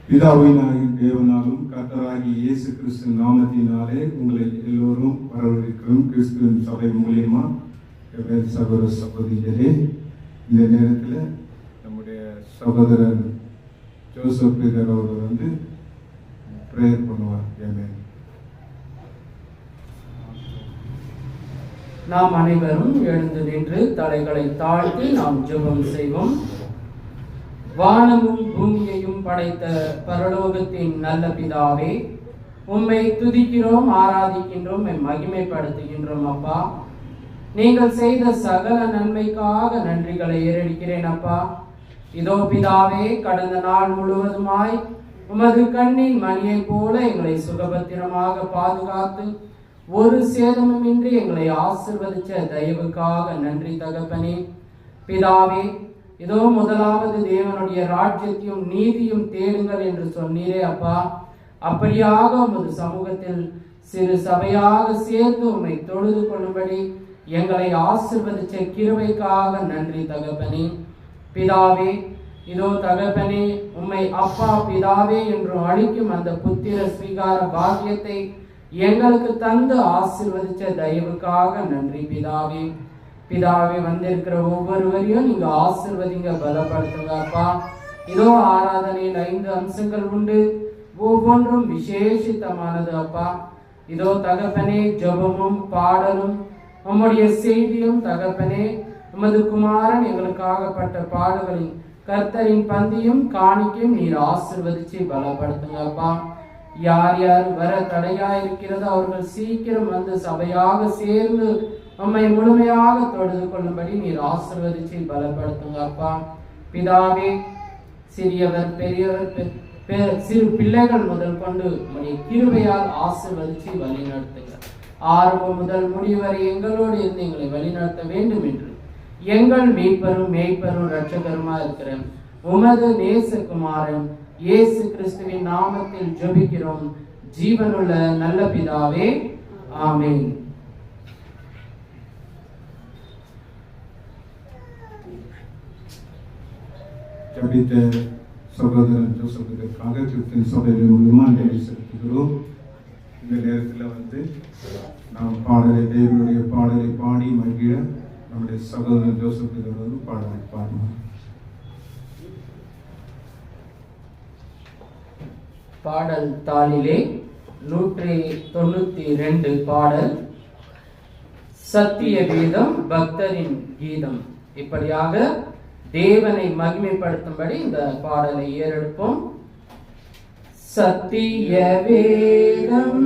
பிதாவினாகிய தேவனாலும் கர்த்தராகிய இயேசு கிறிஸ்து நாமத்தினாலே உங்களை எல்லோரும் வரவேற்கிறோம். கிறிஸ்துவின் சபை மூலியமா சகோதர சகோதரிகளே, இந்த நேரத்தில் நம்முடைய சகோதரர் ஜோசப் பீதர் அவர்கள் வந்து ப்ரேயர் பண்ணுவார். ஆமென். நாம் அனைவரும் எழுந்து நின்று தலைகளை தாழ்த்தி நாம் ஜெபம் செய்வோம். வானமும் பூமியையும் படைத்த பரலோகத்தின் நல்ல பிதாவே, உம்மை துதிக்கிறோம், ஆராதிக்கின்றோம், மகிமைப்படுத்துகின்றோம். அப்பா, நீங்கள் செய்த சகல நன்மைக்காக நன்றிகளை ஏறெடுக்கிறேன். அப்பா, இதோ பிதாவே, கடந்த நாள் முழுவதுமாய் உமது கண்ணின் மணியை போல எங்களை சுகபத்திரமாக பாதுகாத்து ஒரு சேதமுமின்றி எங்களை ஆசீர்வதிச்ச தயவுக்காக நன்றி தகப்பனே. பிதாவே, இதோ முதலாவது தேவனுடைய ராஜ்யத்தையும் நீதியும் தேடுங்கள் என்று சொன்னீரே. அப்பா, அப்படியாக உமது சமூகத்தில் சிறு சபையாக சேர்ந்து உம்மை தொழுது கொள்ளும்படி எங்களை ஆசீர்வதிச்ச கிருபைக்காக நன்றி தகப்பனே. பிதாவே, இதோ தகப்பனே, உம்மை அப்பா பிதாவே என்று அழைக்கும் அந்த புத்திர ஸ்வீகார பாக்கியத்தை எங்களுக்கு தந்து ஆசீர்வதிச்ச தயவுக்காக நன்றி பிதாவே. பிதாவே, வந்திருக்கிற ஒவ்வொருவரையும் நீங்க ஆசீர்வதிங்க, பலப்படுத்துங்க. அப்பா, இதோ ஆராதனையில் 5 அம்சங்கள் உண்டு, ஒவ்வொன்றும் விசேஷித்தமானது. அப்பா, இதோ தகப்பனே, ஜெபமும் பாடலும் உம்முடைய செய்தியும் தகப்பனே, உமது குமாரன் எங்களுக்காகப்பட்ட பாடுகளின் கர்த்தரின் பந்தியும் காணிக்கையும் நீர் ஆசீர்வதிச்சு பலப்படுத்துங்க. அப்பா, யார் யார் வர தடையா இருக்கிறதோ அவர்கள் சீக்கிரம் வந்து சபையாக சேர்ந்து உம்மை முழுமையாக தொழுது கொள்ளும்படி நீர் ஆசீர்வதிச்சு பலப்படுத்துங்க. அப்பா, பிதாவே, சிறியவர் பெரியவர் சிறு பிள்ளைகள் முதல் கொண்டு உம்முடைய கிருபையால் ஆசீர்வதிச்சு வழி நடத்துங்க. ஆரம்பம் முதல் முடிவரை எங்களோடு இருந்து எங்களை வழிநடத்த வேண்டும் என்று எங்கள் மீட்பரும் மேய்ப்பரும் இரட்சகருமா இருக்கிற உமது நேசகுமாரன் இயேசு கிறிஸ்துவின் நாமத்தில் ஜெபிக்கிறோம், ஜீவனுள்ள நல்ல பிதாவே, ஆமென். ஜெபித்த சகோதரன் ஜோசப்புக்காக கிறிஸ்துவின் சபையின் மூலமா நன்றி செலுத்துகிறோம். இந்த நேரத்தில் வந்து நாம் தேவனுடைய பாடலை பாடி மகிழ நம்முடைய சகோதரன் ஜோசப் வந்து பாடலை பாடினார். பாடல் தாளிலே 192 பாடல், சத்திய கீதம், பக்தரின் கீதம். இப்படியாக தேவனை மகிமைப்படுத்தும்படி இந்த பாடலை ஏறெடுப்போம். சத்திய வேதம்,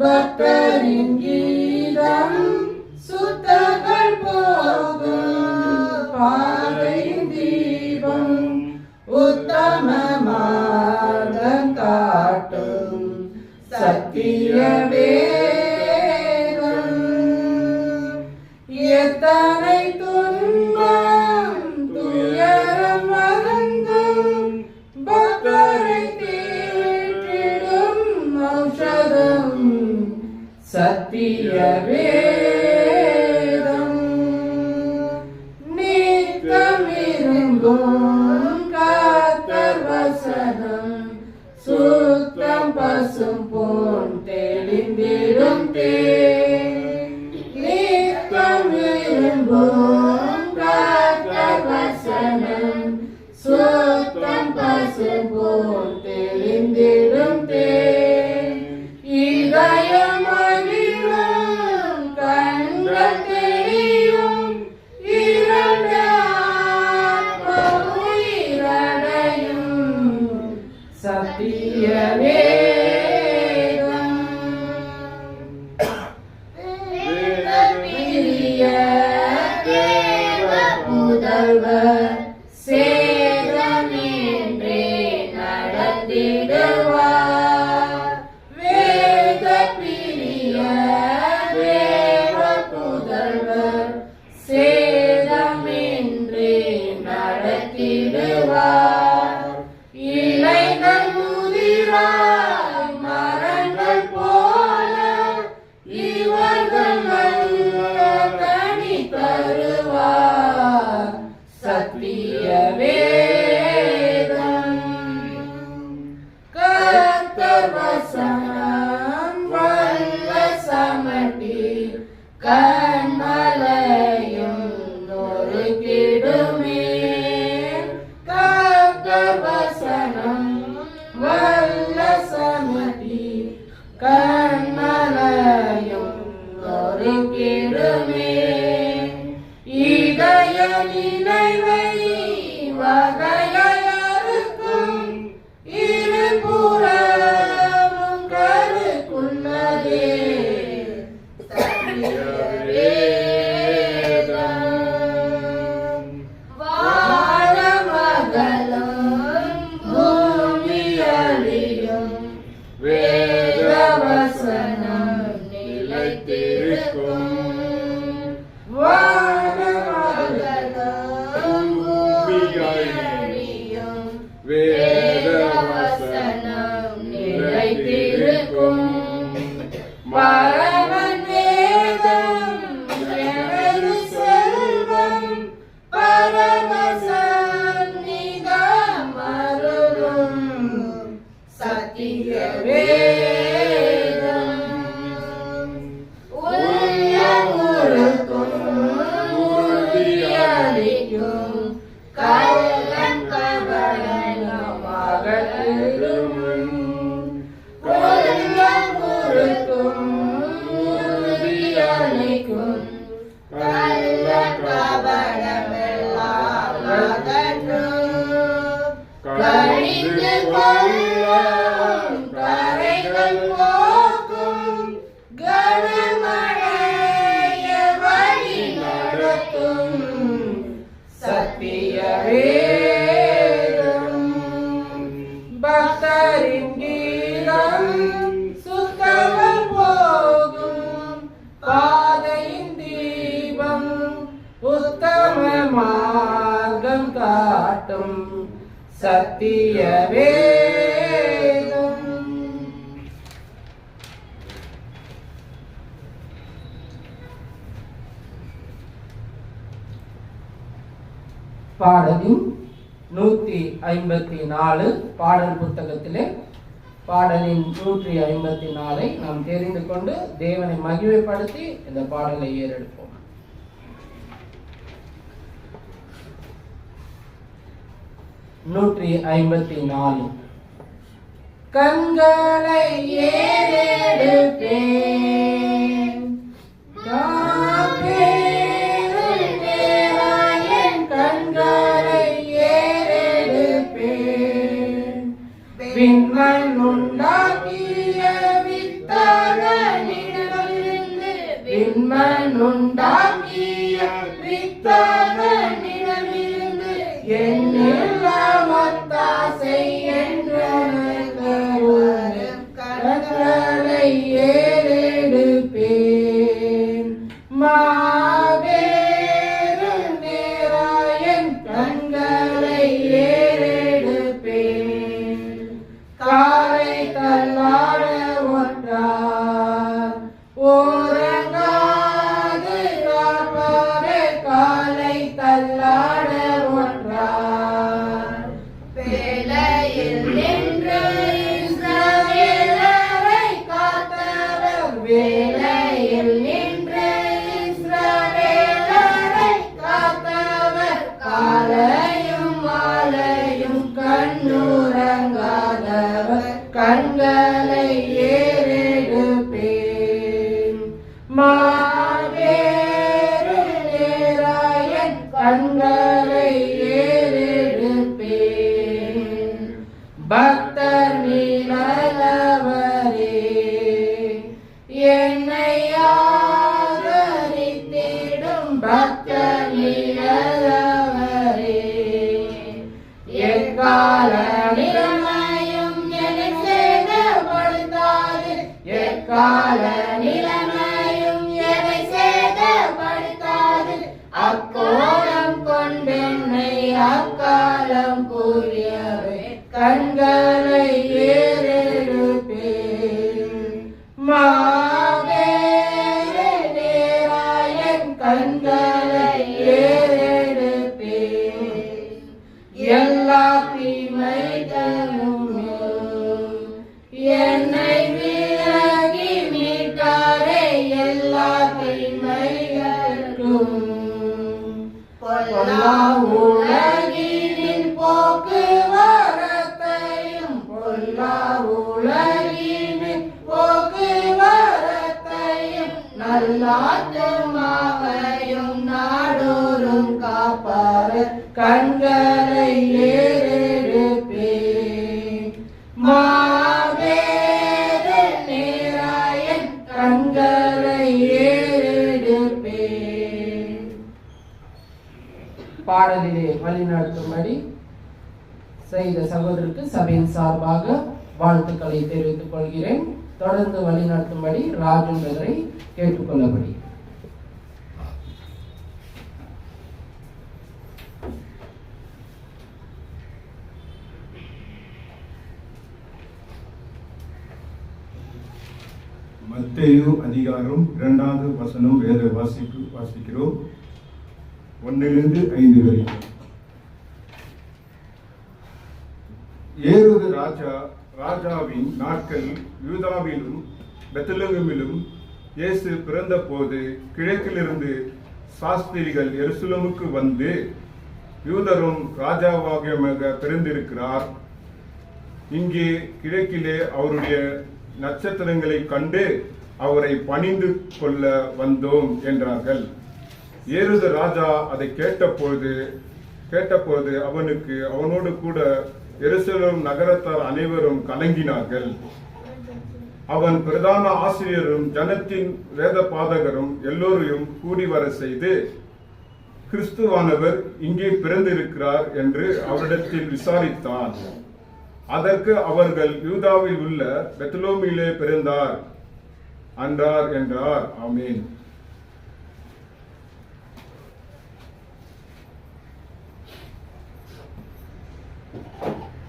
பக்தரின் கீதம், சுத்தங்கள் போகும் பாதையின் தீபம், உத்தம மார்க்கம் காட்டும் சத்திய வேதம். எத்தனை துன்பம் துயரம் மறந்தும் பக்தரை தேற்றிடும் ஔஷதம் சத்திய வேதம். நீத்தமிருங்கும் கர்த்தர் வசனம், சுத்தம் பசும் பொன் தெளிந்திடும் தேன். நீத்தமிருங்கும் கர்த்தர் வசனம், சுத்தம் பசும் பொன் தெளிந்திடும் தேன். இதயம் மகிழும், கண்கள் தெரியும், இரண்டு ஆத்மாவும் உயிரடையும் சத்திய வேதம். பிரிய தேவ புதல்வர் சேதமின்றி நடத்திடுவார். வேத பிரிய தேவ புதல்வர் சேதமின்றி நடத்திடுவார். இலைகள் முதிராய் மரங்கள் போல இவர்கள் நல்ல கனி தருவார் சத்திய வேதம். வேத வசனம் நிலைத்திருக்கும். பரமன் வேதம் எனது செல்வம், பரமசந்நிதம் அருளும் சத்திய வேதம். உள்ளமுருக்கும் உறுதியளிக்கும், கள்ளம் கபடம் அகற்றிடும். உள்ளமுருக்கும் உறுதியளிக்கும், கள்ளம் கபடமெல்லாம் அகற்றும். கழிந்து கொள்ளும் கரைகள் போக்கும், கனமழைய வழி நடத்தும் சத்திய வேதம். பக்தரின் கீதம் சுத்தம் போகும், பாதையின் தீபம் உத்தம மார்க்கம் காட்டும் சத்திய வேதம். பாடலின் 154 பாடல் புத்தகத்திலே பாடலின் 154 நாம் தெரிந்து கொண்டு தேவனை மகிமைப்படுத்தி இந்த பாடலை ஏறெடுப்போம். நூற்றி 54. கண்களை ஏறெடுப்பேன், கண்களை ஏறெடுப்பேன், விண்மண் உண்டாக்கிய வித்தகனிடமிருந்து, விண்மண் உண்டாக்கிய வித்தகனிடமிருந்து என்னெல்லாம் ஒத்தாசை என்றவரும் கண்களை ஏறெடுப்பேன். மாபெரும் நேராயன் கண்களை ஏறெடுப்பேன், காலை தள்ளாட ஒன்றார் ஓரங்காது காப்பரை, காலை தள்ளாட ஒன்றார். வேலையில் நின்று இஸ்ரவேலரை காத்தவர், வேலையில் நின்று இஸ்ரவேலரை காத்தவர், காலையும் மாலையும் கண்ணுறங்காதவர் கண்களை ஏறெடுப்பேன். மாபெரும் நேராயன் கண்களை ஏறெடுப்பேன். பக்தர் நீலவரே என்னை ஆதரித்திடும், பக்தர் நீலவரே எக்கால நிலைமையும் என்னை சேதப்படுத்தாது, எக்கால நிலைமையும் என்னை சேதப்படுத்தாது. அக்கோலம் கொண்டென்னை அக்காலம் கூறியவை கண்களை ஏறெடுப்பேன். மாபெரும் நேராயன் கண்களை ஏறெடுப்பேன். எல்லா தீமைகளும் என்னை விலகி மீட்டாரே, எல்லா தீமைகளுக்கும் பொல்லா உலகினின் போக்குவரத்தையும், பொல்லா உலகினின் போக்குவரத்தையும் நல்லாத்துமாவையும் நாடோறும் காப்பார் கண்களை ஏறெடுப்பேன். மாபெரும் நேராயன் கண்களை ஏறெடுப்பேன். பாடலிலே வழிநடத்தும்படி செய்த சகோதரருக்கு சபையின் சார்பாக வாழ்த்துக்களை தெரிவித்துக் கொள்கிறேன். தொடர்ந்து வழிநடத்தும்படி ராஜன் பிரதரை கேட்டுக்கொள்ளபடி. மத்தேயு அதிகாரம் 2வது வசனம் வேத வாசிக்கிறோம் 1 - 5 வரை. ஏரோது ராஜாவின் நாட்கள் யூதாவிலும் பெத்லகேமிலும் இயேசு பிறந்த போது கிழக்கிலிருந்து சாஸ்திரிகள் எருசலேமுக்கு வந்து, யூதரும் ராஜாவாக பிறந்திருக்கிறார், இங்கே கிழக்கிலே அவருடைய நட்சத்திரங்களை கண்டு அவரை பணிந்து கொள்ள வந்தோம் என்றார்கள். ஏரோது ராஜா அதை கேட்டபோது அவனோடு கூட எருசலேம் நகரத்தார் அனைவரும் கலங்கினார்கள். அவன் பிரதான ஆசிரியரும் ஜனத்தின் வேத பாதகரும் எல்லோரையும் கூடி வர செய்து, கிறிஸ்துவானவர் இங்கே பிறந்திருக்கிறார் என்று அவரிடத்தில் விசாரித்தான். அதற்கு அவர்கள், யூதாவில் உள்ள பெத்லகேமிலே பிறந்தார் என்றார். ஆமென்.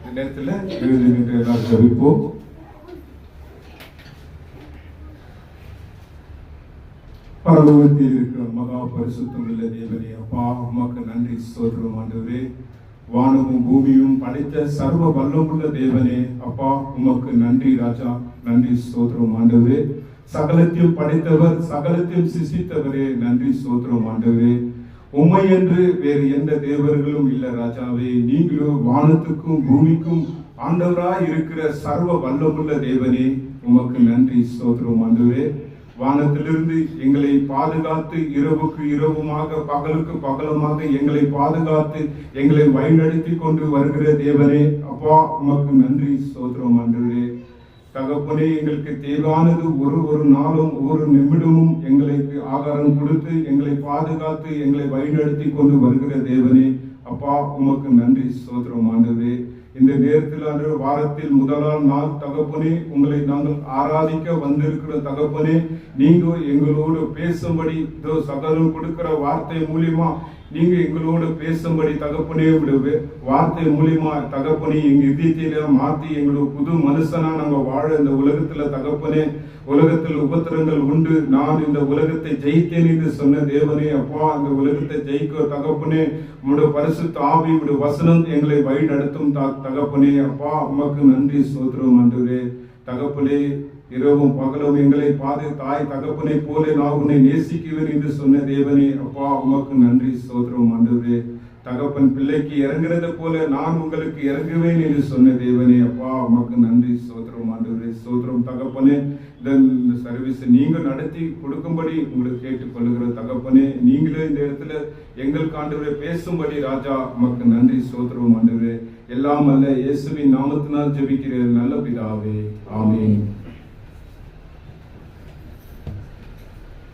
இந்த நேரத்தில் எழுதுகின்ற ஜெபிப்போம். பரலோகத்தில் இருக்கிற மகா பரிசுத்தம் உள்ள தேவனே, அப்பா உமக்கு நன்றி ஸ்தோத்திரம் ஆண்டவரே. வானமும் பூமியும் படைத்த சர்வ வல்லமுள்ள தேவனே, அப்பா உமக்கு நன்றி ராஜா, நன்றி ஸ்தோத்திரம் ஆண்டவரே. சகலத்தையும் படைத்தவர், சகலத்தையும் சிருஷ்டித்தவரே, நன்றி ஸ்தோத்திரம் ஆண்டவரே. உம்மை என்று வேறு எந்த தேவர்களும் இல்ல ராஜாவே. நீங்களும் வானத்துக்கும் பூமிக்கும் ஆண்டவராய் இருக்கிற சர்வ வல்லமுள்ள தேவனே, உமக்கு நன்றி ஸ்தோத்திரம் ஆண்டவரே. வானத்திலிருந்து எங்களை பாதுகாத்து, இரவுக்கு இரவுமாக பகலுக்கு பகலுமாக எங்களை பாதுகாத்து எங்களை வழிநடத்தி கொண்டு வருகிற தேவனே, அப்பா உமக்கு நன்றி ஸ்தோத்திரம் ஆண்டவரே. தகப்பனே, எங்களுக்கு தேவையானது ஒரு நாளும் ஒரு நிமிடமும் எங்களுக்கு ஆகாரம் கொடுத்து எங்களை பாதுகாத்து எங்களை வழிநடத்தி கொண்டு வருகிற தேவனே, அப்பா உமக்கு நன்றி ஸ்தோத்திரம் ஆண்டவரே. இந்த நேரத்தில் வாரத்தில் முதலாம் நாள் தகப்பனே, உங்களை நாங்கள் ஆராதிக்க வந்திருக்கிற தகப்பனே, நீங்க எங்களோடு பேசும்படி சகலம் கொடுக்கிற வார்த்தை மூலியமா நீங்க எங்களோடு பேசும்படி தகப்பனே, வார்த்தை மூலியமா தகப்பனே எங்க இதயத்தில மாற்றி எங்களோட புது மனுஷனா நாங்க வாழ இந்த உலகத்துல தகப்பனே, உலகத்தில் உபத்திரங்கள் உண்டு, நான் இந்த உலகத்தை ஜெயித்தேன் என்று சொன்ன தேவனே, அப்பா இந்த உலகத்தை ஜெயிக்க தகப்பனே, உங்களுடைய பரிசுத்த ஆவி உங்களுடைய வசனம் எங்களை வழி நடத்தும் தகப்பனே, அப்பா உமக்கு நன்றி ஸ்தோத்திரம் ஆண்டவரே. தகப்பனே, இரவும் பகலும் எங்களை தாய் தகப்பனை போல நான் உன்னை நேசிக்குவேன் என்று சொன்ன தேவனே, அப்பா உமக்கு நன்றி ஸ்தோத்திரம் ஆண்டவரே. தகப்பன் பிள்ளைக்கு இறங்குறது போல நான் உங்களுக்கு இறங்குவேன் என்று சொன்ன தேவனே, அப்பா உமக்கு நன்றி ஸ்தோத்திரம் ஆண்டவரே. ஸ்தோத்திரம் தகப்பனே. இந்த சர்வீஸ் நீங்க நடத்தி கொடுக்கும்படி உங்களுக்கு கேட்டுக்கொள்ளுகிற தகப்பனே, நீங்களே இந்த இடத்துல எங்களுக்கு ஆண்டவரே பேசும்படி ராஜா உமக்கு நன்றி ஸ்தோத்திரம் ஆண்டவரே. எல்லாம் அல்ல இயேசுவின் நாமத்தினால் ஜெபிக்கிற நல்ல பிதாவே, ஆமென்.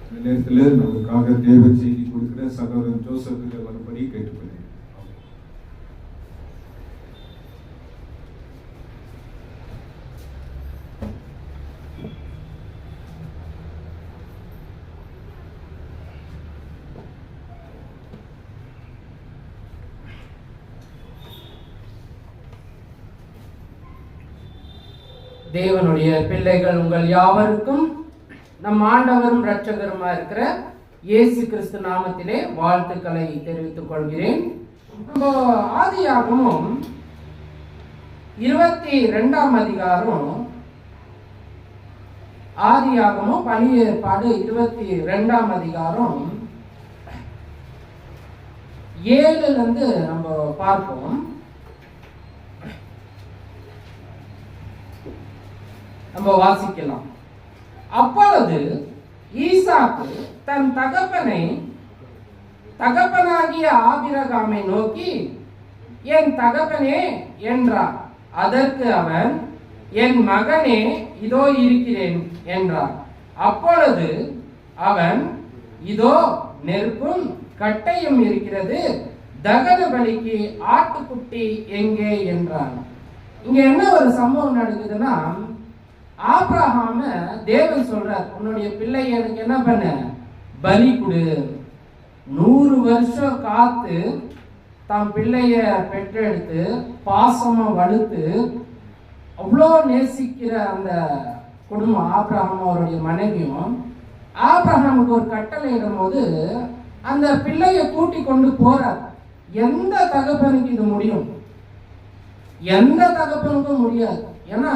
இந்த நேரத்தில் நமக்காக தேவ செய்தி கொடுக்கிற சகோதரன் ஜோசப் வரும்படி கேட்டுக்கொள்கிறேன். தேவனுடைய பிள்ளைகள் உங்கள் யாவருக்கும் நம் ஆண்டவரும் இரட்சகருமா இருக்கிற இயேசு கிறிஸ்து நாமத்திலே வாழ்த்துக்களை தெரிவித்துக் கொள்கிறேன். ஆதியாகமம் 22ஆம் அதிகாரம், ஆதியாகமம் பழைய ஏற்பாடு 22ஆம் அதிகாரம் 7 நம்ம பார்ப்போம். நம்ம வாசிக்கலாம். அப்பொழுது ஈசாக்கு தன் தகப்பனாகிய ஆபிரகாமை நோக்கி, என் தகப்பனே என்றார். அதற்கு அவன், என் மகனே இதோ இருக்கிறேன் என்றார். அப்பொழுது அவன், இதோ நெருப்பும் கட்டையும் இருக்கிறது, தகன பலிக்கு ஆட்டுக்குட்டி எங்கே என்றான். இங்க என்ன ஒரு சம்பவம் நடக்குதுன்னா, ஆபிரகாம தேவன் சொல்றார், உன்னுடைய பிள்ளை எனக்கு என்ன பண்ண, பலி கொடு. 100 வருஷம் காத்து தம் பிள்ளைய பெற்றெடுத்து பாசமா வளர்த்து அவ்வளோ நேசிக்கிற அந்த குடும்பம், ஆபிரகாம் அவருடைய மனைவியும், ஆபிரகாமுக்கு ஒரு கட்டளை இடும்போது அந்த பிள்ளையை கூட்டி கொண்டு போறார். எந்த தகப்பனுக்கு இது முடியும்? எந்த தகப்பனுக்கும் முடியாது. ஏன்னா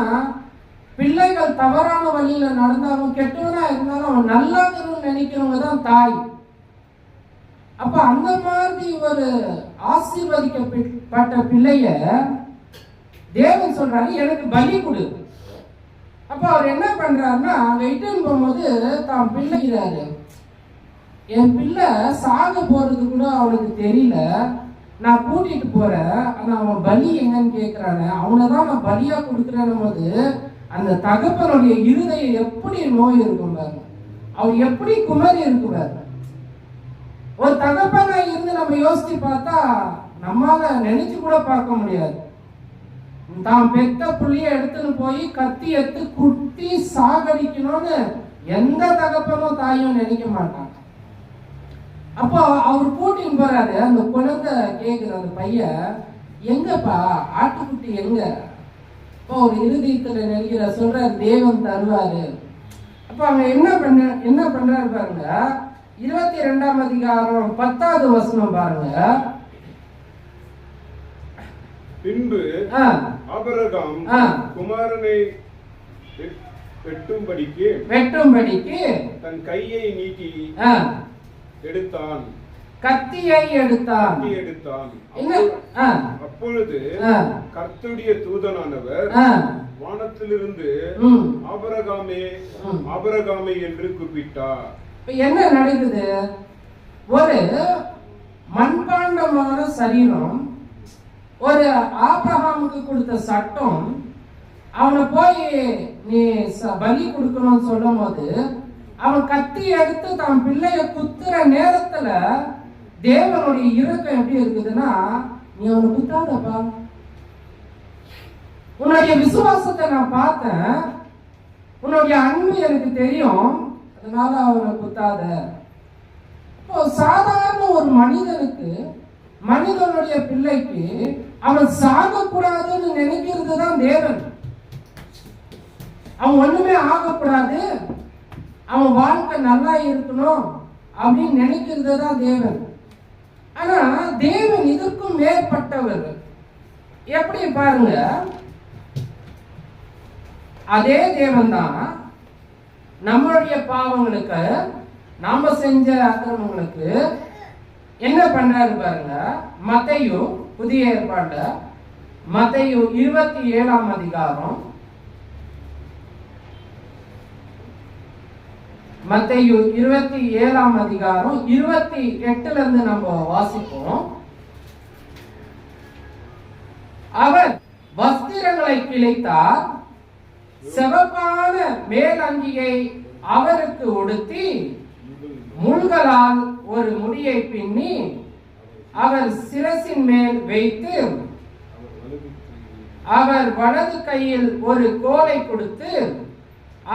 பிள்ளைகள் தவறான வழியில நடந்தாலும் கெட்டவனா இருந்தாலும் அவன் நல்லா நினைக்கிறவங்க தான் தாய். அப்ப அந்த மாதிரி ஒரு ஆசீர்வதிக்கப்பட்ட பிள்ளைய தேவன் சொல்றாரு, எனக்கு பலி கொடு. அப்ப அவர் என்ன பண்றாருன்னா, வெயிட்டன் போகும்போது தான் பிள்ளைகிறாரு, என் பிள்ளை சாக போறது கூட அவனுக்கு தெரியல, நான் கூட்டிட்டு போறேன், ஆனா அவன் பலி எங்கன்னு கேட்கிறான, அவனைதான் நான் பலியா கொடுக்குறேன் போது அந்த தகப்பனுடைய இருதயம் எப்படி நோய் இருக்கும் பாருங்க, அவர் எப்படி குமரி இருக்கு பாருங்க. ஒரு தகப்பனா இருந்து நம்ம யோசிச்சு பார்த்தா நம்மால நினைச்சு கூட பார்க்க முடியாது. தான் பெத்த புள்ளிய எடுத்துன்னு போய் கத்தி எடுத்து குத்தி சாகடிக்கணும்னு எந்த தகப்பனும் தாயும் நினைக்க மாட்டாங்க. அப்போ அவர் கூட்டின்னு போறாரு, அந்த குழந்தை கேக்குது, அந்த பையன், எங்கப்பா ஆட்டுக்குட்டி எங்க? இப்போ ஒரு இருதயத்துல நினைக்கிற சொல்றாரு, தேவன் தருவாரு. அப்ப அவங்க என்ன பண்றாரு பாருங்க, 22ஆம் அதிகாரம் 10வது வசனம் பாருங்க. பின்பு ஆபிரகாம் குமாரனை வெட்டும்படிக்கு தன் கையை நீட்டி எடுத்தான், கத்தியை எடுத்தான். அப்பொழுது கர்த்தருடைய தூதனானவர் வானத்திலிருந்து ஆபிரகாமே என்று கூப்பிட்டார். என்ன நடக்குது? ஒரு மண்பாண்டமான சரீரம், ஒரு ஆபிரகாமுக்கு கொடுத்த சட்டம், அவனை போய் நீ பலி கொடுக்கணும்னு சொல்லும் போது அவன் கத்தி எடுத்து தான் பிள்ளைய குத்துற நேரத்துல தேவனுடைய இரக்கம் எப்படி இருக்குதுன்னா, நீ அவனை குத்தாதப்பா, உன்னுடைய விசுவாசத்தை நான் பார்த்தேன், உன்னுடைய அன்பு எனக்கு தெரியும், அதனால அவனை குத்தாத. இப்போ சாதாரண ஒரு மனிதனுக்கு, மனிதனுடைய பிள்ளைக்கு அவன் சாகக்கூடாதுன்னு நினைக்கிறது தான் தேவன். அவன் ஒண்ணுமே ஆகக்கூடாது, அவன் வாழ்க்கை நல்லா இருக்கணும் அப்படின்னு நினைக்கிறது தான் தேவன். ஆனா தேவன் இதற்கும் மேற்பட்டவர். எப்படி பாருங்க, அதே தேவன் தான் நம்மளுடைய பாவங்களுக்கு, நாம செஞ்ச அக்கிரமங்களுக்கு என்ன பண்றாரு பாருங்க. மத்தேயு புதிய ஏற்பாடு, மத்தேயு 27ஆம் அதிகாரம், மத்தேயு 27ஆம் அதிகாரம் 28ல இருந்து நம்ம வாசிப்போம். அவர் வஸ்திரங்களை கிழித்தார், சிவப்பான மேலங்கியை அவருக்கு உடுத்தி, முள்களால் ஒரு முடியை பின்னி அவர் சிரசின் மேல் வைத்து, அவர் வலது கையில் ஒரு கோலை கொடுத்து,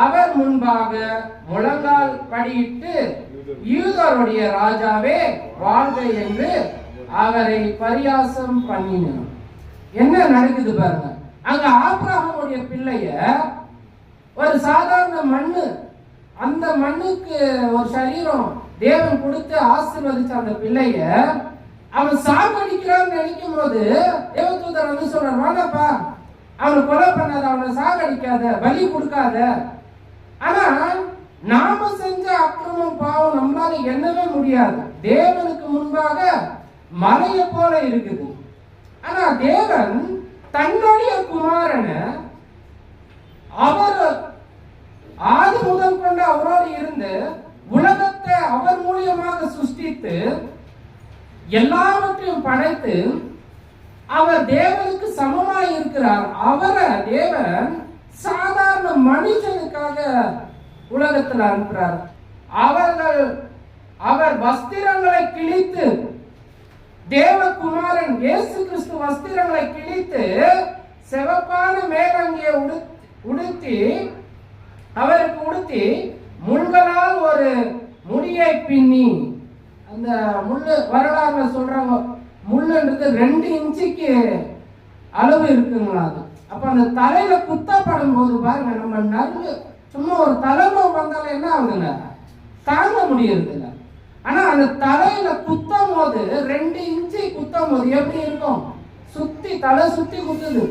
அவர் முன்பாக முழங்கால் படியிட்டு, யூதருடைய ராஜாவே வாழ்க என்று அவரை பரியாசம் பண்ணினார். என்ன நடக்குது பாருங்க. அங்க ஆபிரகாமுடைய பிள்ளைய, ஒரு சாதாரண மண்ணு, அந்த மண்ணுக்கு ஒரு சரீரம் தேவன் கொடுத்து ஆசீர்வதிச்ச அந்த பிள்ளைய அவன் சாகடிக்கிறான்னு நினைக்கும் போது தேவதூதர் வந்து சொல்றார், வாங்கப்பா, அவனை கொலை பண்ணாத, அவனை சாகடிக்காத, பலி கொடுக்காத. ஆனா நாம செஞ்ச அக்கிரமம் பாவம் நம்மளால எண்ணவே முடியாது, தேவனுக்கு முன்பாக மலைய போல இருக்குது. ஆனா தேவன் தன்னுடைய குமாரனை, அவர் ஆதி முதல் கொண்டு அவரோடு இருந்து உலகத்தை அவர் மூலியமாக சிருஷ்டித்து எல்லாவற்றையும் படைத்து அவர் தேவனுக்கு சமமாய் இருக்கிறார். அவரை தேவன் சாதாரண மனுஷனுக்காக உலகத்தில் அனுப்புறார். அவர் வஸ்திரங்களை கிழித்து, தேவகுமாரன் இயேசு கிறிஸ்து வஸ்திரங்களை கிழித்து சிவப்பான மேலங்கியை உடுத்தி, அவருக்கு உடுத்தி, முள்களால் ஒரு முடியை பின்னி, அந்த முள்ளு வரலாறுல சொல்றாங்க, முள்ளுன்றது 2 இன்ச்சுக்கு அளவு இருக்குங்களா அது. அப்ப அந்த தலையில குத்தப்படும் போது பாருங்க, நம்ம நர்வு சும்மா ஒரு தலைமை வந்தாலும் என்ன ஆகுதுங்க, தாங்க முடியறதில்ல. ஆனா அந்த தலையில குத்தும் போது 2 இன்ச்சு குத்தும் போது எப்படி இருக்கும், சுத்தி தலை சுத்தி குத்துது.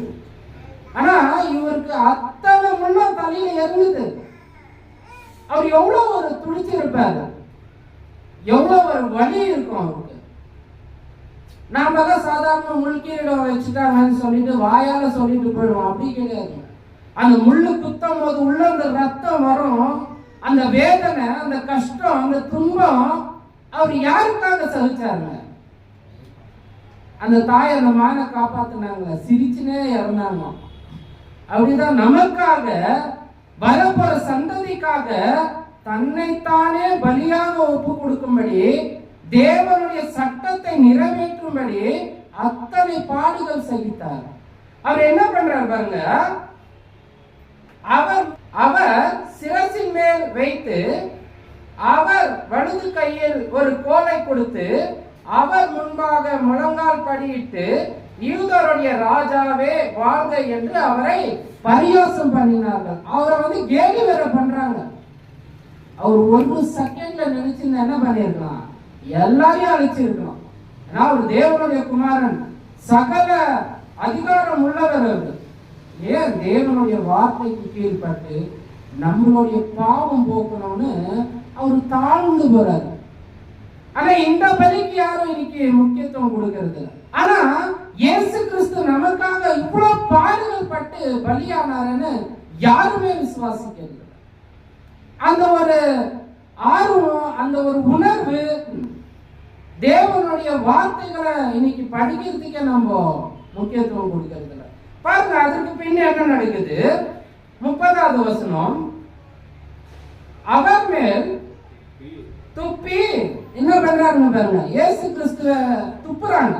ஆனா இவருக்கு அத்தனை முன்ன தலையில இறங்குது. அவர் எவ்வளவு ஒரு துடிச்சிருப்பாரு, எவ்வளவு ஒரு வலி இருக்கும் அவருக்கு. நாம தான் சாதாரண முள்கீரிடம் வச்சுட்டாங்கன்னு சொல்லிட்டு வாயால சொல்லிட்டு போயிடுவோம். அப்படி கிடையாது. அந்த முள்ளு குத்தும் போது உள்ள அந்த ரத்தம் வரும், அந்த வேதனை, அந்த கஷ்டம், அந்த துன்பம் அவர் யாருக்காக சகிச்சாருங்க? அந்த தாய் அந்த மகனை காப்பாத்தினாங்க, சிரிச்சுனே இறந்தாங்க. அப்படிதான் நமக்காக வரப்போற சந்ததிக்காக தன்னைத்தானே பலியாக ஒப்பு கொடுக்கும்படி, தேவனுடைய சட்டத்தை நிறைவேற்றும்படி அத்தனை பாடுகள் சகித்தார். அவர் என்ன பண்றார் பாருங்க, அவர் சிரசின் மேல் வைத்து அவர் வலது கையில் ஒரு கோலை கொடுத்து அவர் முன்பாக முழங்கால் படியிட்டு யூதருடைய ராஜாவே வாழ்க என்று அவரை பரியாசம் பண்ணினார்கள். அவரை கேலி வேற பண்றாங்க. அவர் 1 செகண்ட்ல நினைச்சிருந்தா என்ன பண்ணிருக்கலாம், எல்லாரையும் அழிச்சிருக்கலாம். ஏன்னா அவர் தேவனுடைய குமாரன், சகல அதிகாரம் உள்ளவர். அவர் ஏன் தேவனுடைய வார்த்தைக்கு கீழ்பட்டு நம்மளுடைய பாவம் போக்கணும்னு அவர் தாழ்ந்து போறாரு. ஆனா இந்த பலிக்கு யாரும் இன்னைக்கு முக்கியத்துவம் கொடுக்கிறது. ஆனா இயேசு கிறிஸ்து நமக்காக இவ்வளவு பாடுகள் பட்டு பலியானாருன்னு யாருமே விசுவாசிக்கிறது. அந்த ஒரு ஆர்வம், அந்த ஒரு உணர்வு, தேவனுடைய வார்த்தைகளை இன்னைக்கு படிக்கிறதுக்கே நம்ம முக்கியத்துவம் கொடுக்கிறது இல்லை. பாருங்க, அதற்கு பின்ன என்ன நடக்குது, 30வது வசனம். அவர் மேல் துப்பி என்ன பண்றாருன்னு பாருங்க, இயேசு கிறிஸ்துவ துப்புறாங்க.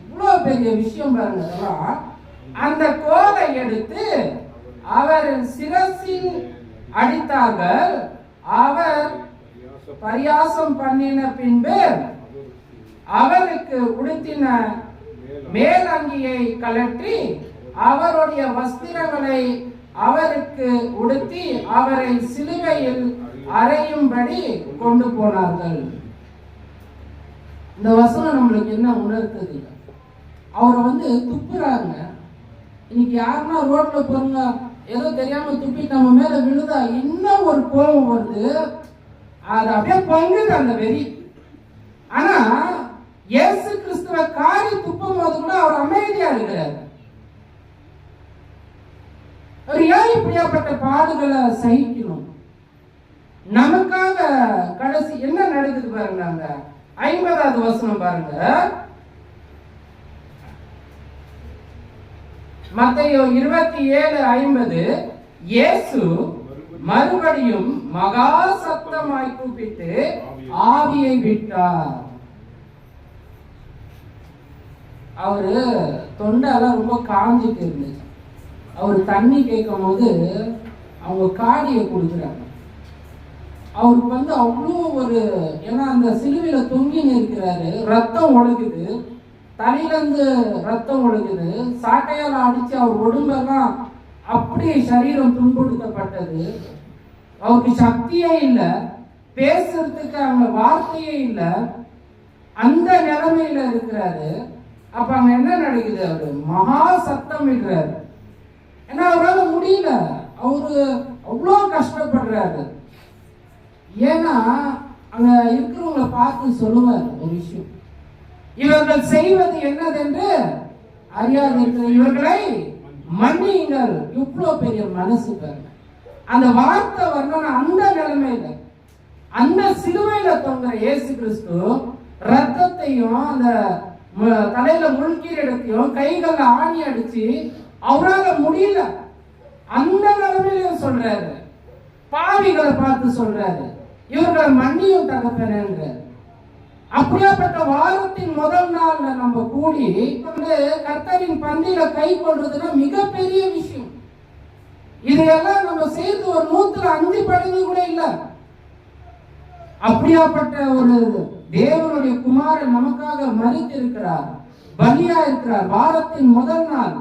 இவ்வளவு பெரிய விஷயம் பாருங்க. அதெல்லாம் அந்த கோலை எடுத்து அவர் சிரசில் அடித்தார்கள். அவர் பரியாசம் பண்ணின பின்பு அவருக்கு உடுத்தின மேலங்கியை கழற்றி அவருடைய வஸ்திரங்களை அவருக்கு உடுத்தி அவரை சிலுவையில் அறையும்படி கொண்டு போனார்கள். இந்த வசனம் நம்மளுக்கு என்ன உணர்த்துது, அவரை துப்புறாங்க. இன்னைக்கு யாருன்னா ரோட்ல போறவங்க ஏதோ தெரியாம துப்பிட்டு நம்ம மேல விழுதா இன்னும் ஒரு கோபம் வருது, அது அப்படியே பொங்குது அந்த வெறி. ஆனா இயேசு கிறிஸ்துவ காரி துப்பும் போது கூட அவர் அமைதியா இருக்கிறார். அவர் ஏன் இப்படியாப்பட்ட பாடுகளை சகிக்கணும்? நமக்காக கடைசி என்ன நடக்குது பாருங்க. அந்த 50வது வசனம் பாருங்க. மத்தேயு 27:50. இயேசு மறுபடியும் மகா சத்தமாய் கூப்பிட்டு ஆவியை விட்டார். அவரு தொண்டெல்லாம் ரொம்ப காஞ்சிட்டு இருந்துச்சு. அவர் தண்ணி கேட்கும் போது அவங்க காடியை கொடுக்குறாங்க. அவருக்கு அவ்வளோ ஒரு, ஏன்னா அந்த சிலுவையில தொங்கின்னு இருக்கிறாரு, ரத்தம் ஒழுகுது, தலையிலேருந்து ரத்தம் ஒழுகுது, சாட்டையால் அடிச்சு அவர் உடம்பெல்லாம் அப்படி சரீரம் துன்புறுத்தப்பட்டது. அவருக்கு சக்தியே இல்லை, பேசுறதுக்கு அவங்க வார்த்தையே இல்லை, அந்த நிலைமையில இருக்கிறாரு. அப்ப அங்க என்ன நடக்குது, அவரு மகா சத்தம் இடுறாரு. ஏன்னா அவரால் முடியல, அவரு அவ்வளோ கஷ்டப்படுறாரு. ஏன்னா அங்க இருக்கிறவங்களை பார்த்து சொல்லுவார் ஒரு விஷயம், இவர்கள் செய்வது என்னதென்று அறியாதிருக்கிற இவர்களை மன்னியுங்கள். இவ்வளோ பெரிய மனசு பாருங்க. அந்த வார்த்தை வரணும். அந்த நிலைமையில அந்த சிலுவையில தொங்குற இயேசு கிறிஸ்து ரத்தத்தையும் அந்த தலையில முள்கீரிடத்தையும் கைகள்ல ஆணி அடிச்சு அவரால் முடியல. அந்த நிலைமையில சொல்றாரு, பாவிகளை பார்த்து சொல்றாரு, இவர்களை மன்னியும் தகப்பனேங்கிறார். அப்படியாப்பட்ட வாரத்தின் முதல் நாள் நம்ம கூடி கர்த்தரின் பந்தியில கை கொள்றதுன்னா மிகப்பெரிய விஷயம். இதையெல்லாம் நம்ம சேர்த்து ஒரு 105 படகு கூட இல்ல. அப்படியாப்பட்ட ஒரு தேவனுடைய குமாரன் நமக்காக மரித்து இருக்கிறார், பலியா இருக்கிறார். வாரத்தின் முதல் நாள்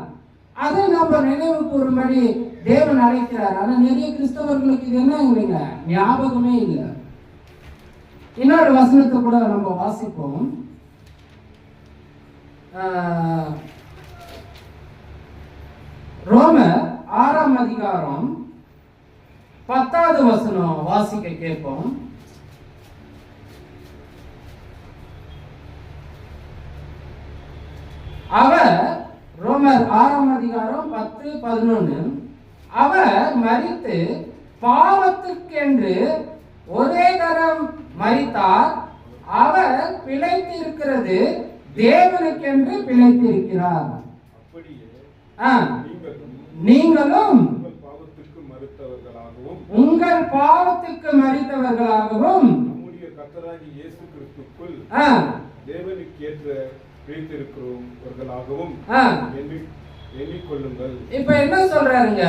அதை நம்ம நினைவு கூறும்படி தேவன் அழைக்கிறார். ஆனா நிறைய கிறிஸ்தவர்களுக்கு இது என்ன இல்லைங்க, ஞாபகமே இல்லை. இன்னொரு வசனத்தை கூட நம்ம வாசிப்போம். ரோமர் 6ஆம் அதிகாரம் 10வது வசனம் வாசிக்க கேட்போம். அவர் ரோமர் 6ஆம் அதிகாரம் 10, 11 அவர் மரித்து பாவத்துக்கென்று ஒரே தரம் மரித்தார், அவர் பிழைத்திருக்கிறது தேவனுக்கென்று பிழைத்திருக்கிறார். நீங்களும் உங்கள் பாவத்துக்கு மரித்தவர்களாகவும் நம்முடைய கர்த்தராகிய இயேசு கிறிஸ்துவுக்குள் தேவனுக்கு ஏற்ற பிழைத்திருக்கிறவர்களாகவும் எண்ணிக்கொள்ளுங்கள். இப்ப என்ன சொல்றாருங்க,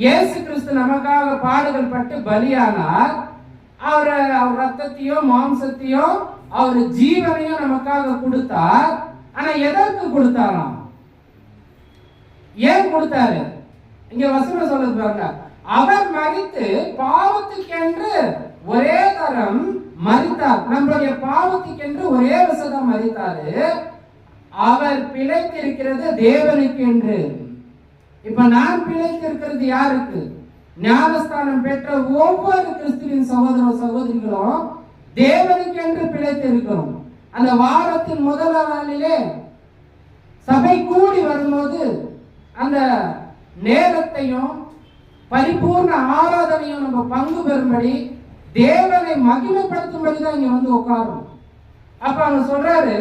இயேசு கிறிஸ்து நமக்காக பாடுகள் பட்டு பலியானார். அவர் ரத்தத்தையும் மாம்சத்தையும் அவர் ஜீவனையும் நமக்காக கொடுத்தார். ஆனா எதற்கு கொடுத்தாராம், ஏன் கொடுத்தாரு? இங்க வசனம் சொல்றது பாருங்க, அவர் மரித்து பாவத்துக்கென்று ஒரே தரம் மரித்தார். நம்முடைய பாவத்துக்கென்று ஒரே வசதம் மரித்தாரு. அவர் பிழைத்திருக்கிறது தேவனுக்கு என்று. இப்ப நான் பிழைத்திருக்கிறது யாருக்கு? ஞானஸ்தானம் பெற்ற ஒவ்வொரு கிறிஸ்துவின் சகோதர சகோதரிகளும் தேவனுக்கு என்று பிழைத்திருக்கிறோம். அந்த வாரத்தின் முதல் நாளிலே சபை கூடி வரும்போது அந்த நேரத்தையும் பரிபூர்ண ஆராதனையும் நம்ம பங்கு பெறும்படி தேவனை மகிமைப்படுத்தும்படி தான் இங்க வந்து உட்காரும். அப்ப அவங்க சொல்றாரு,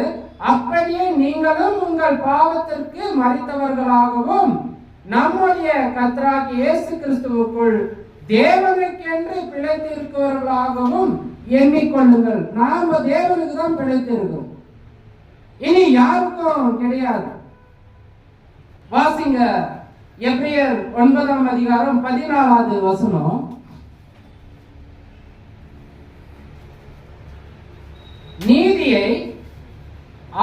அப்படியே நீங்களும் உங்கள் பாவத்திற்கு மரித்தவர்களாகவும் நம்முடைய கர்த்தராகிய இயேசு கிறிஸ்துவுக்குள் தேவனுக்கென்று பிழைத்திருக்கிறவர்களாகவும் எண்ணிக்கொள்ளுங்கள். நாம தேவனுக்கு தான் பிழைத்திருக்கிறோம், இனி யாருக்கும் கிடையாது. வாசிங்க எபிரேயர் 9ஆம் அதிகாரம் 14வது வசனம். நீதியை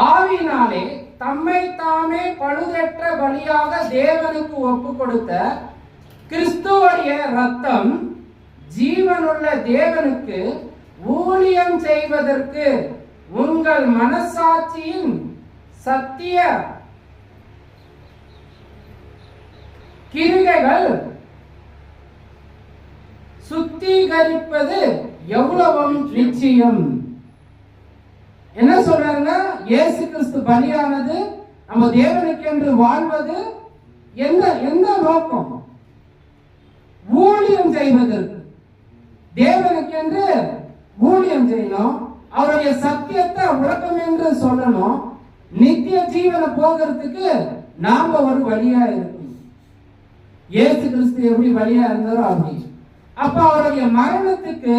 ஆவியினாலே தம்மை தாமே பழுதற்ற பலியாக தேவனுக்கு ஒப்பு கொடுத்த கிறிஸ்துவுடைய ரத்தம் ஜீவனுள்ள தேவனுக்கு ஊழியம் செய்வதற்கு உங்கள் மனசாட்சியின் சத்திய கிரிகைகள் சுத்திகரிப்பது எவ்வளவு நிச்சயம். என்ன சொல்றாங்க, இயேசு கிறிஸ்து பலியானது நம்ம தேவனுக்கு என்று வாழ்வது எந்த நோக்கம்? ஊழியம் செய்வதற்கு. தேவனுக்கு என்று ஊழியம் செய்யணும், அவருடைய சத்தியத்தை உலகம் என்று சொல்லணும், நித்திய ஜீவனை போகிறதுக்கு நாம ஒரு வழியா இருக்கணும். இயேசு கிறிஸ்து எப்படி வழியா இருந்தாரோ அப்படி. அப்ப அவருடைய மரணத்துக்கு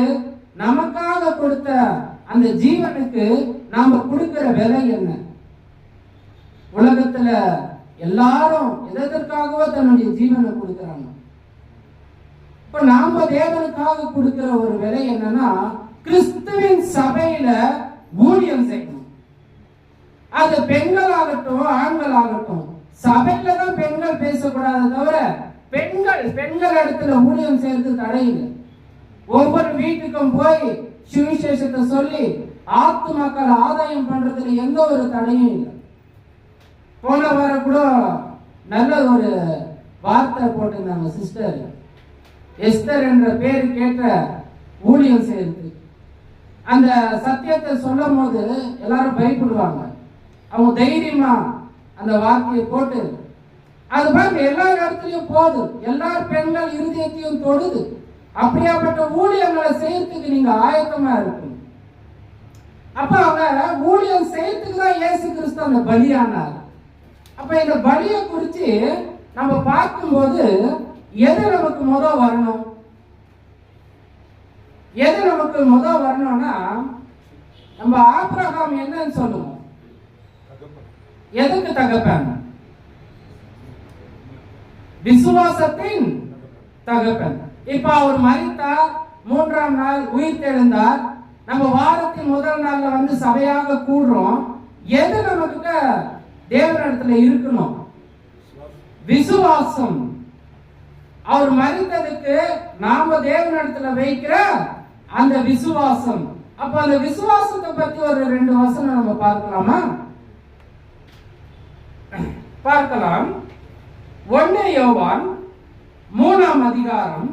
நமக்காக கொடுத்த அந்த ஜீவனுக்கு நாம கொடுக்கிற விலை என்ன? உலகத்துல எல்லாரும் எதற்காகவோ தன்னுடைய ஜீவனை கொடுக்கிறாங்க. இப்ப நாம தேவனுக்காக கொடுக்கிற ஒரு விலை என்னன்னா, கிறிஸ்துவின் சபையில ஊழியம் செய்யணும். அது பெண்கள் ஆகட்டும் ஆண்கள் ஆகட்டும், சபையில தான் பெண்கள் பேசக்கூடாது தவிர பெண்கள் இடத்துல ஊழியம் செய்யறது தடை இல்லை. ஒவ்வொரு வீட்டுக்கும் போய் சுவிசேஷத்தை சொல்லி ஆத்துமாக்கள் ஆதாயம் பண்றதுல எந்த ஒரு தடையும் இல்லை. போன வாரம் கூட நல்ல ஒரு வார்த்தை போட்டிருந்தாங்க சிஸ்டர் எஸ்தர் என்ற பேர் கேட்ட ஊழியம் செய்யறது. அந்த சத்தியத்தை சொல்லும் போது எல்லாரும் பயப்படுவாங்க. அவங்க தைரியமா அந்த வார்த்தையை போட்டு அது மாதிரி எல்லா இடத்துலயும் போகுது, எல்லா பெண்கள் இருதயத்தையும் தொடுது. அப்படியாப்பட்ட ஊழியங்களை செய்யறதுக்கு நீங்க ஆயத்தமா இருக்கணும். அப்ப அவங்க ஊழியம் செய்யறதுக்கு தான் இயேசு கிறிஸ்து அந்த பலியானார். அப்ப இந்த பலியை குறித்து நம்ம பார்க்கும்போது எது நமக்கு வரணும்? எது நமக்கு வரணும்னா, நம்ம ஆபிரகாம் என்னன்னு சொல்லுவோம், எதுக்கு தகப்பன்? விசுவாசத்தின் தகப்பன். இப்ப அவர் மரித்தார், 3ஆம் நாள் உயிர் தெழுந்தார். நம்ம வாரத்தின் முதல் நாள்ல வந்து சபையாக கூடுறோம். எது நமக்கு தேவனிடத்துல இருக்கணும்? விசுவாசம். அவர் மரித்ததுக்கு நாம தேவனிடத்துல வைக்கிற அந்த விசுவாசம். அப்ப அந்த விசுவாசத்தை பத்தி ஒரு 2 வசனம் நம்ம பார்க்கலாமா? பார்க்கலாம். 1 யோவான் 3ஆம் அதிகாரம்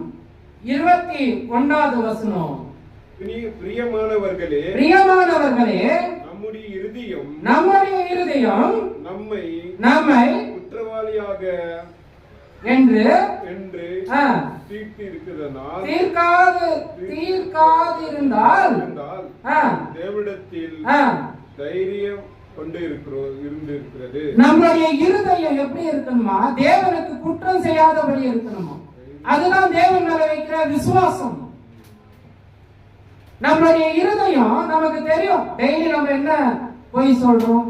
21வது வசனம். பிரியமானவர்களே, நம்முடைய இருதயம் நம்மை குற்றவாளியாக என்று தீர்க்காதிருந்தால் தேவனிடத்தில் தைரியம் கொண்டு இருந்திருக்கிறது. நம்முடைய இருதயம் எப்படி இருக்கணுமா? தேவனுக்கு குற்றம் செய்யாதபடி இருக்கணுமா? அதுதான் தேவன் மேல வைக்கிற விசுவாசம். நம்மளுடைய இருதயம் நமக்கு தெரியும். டெய்லி நம்ம என்ன பொய் சொல்றோம்,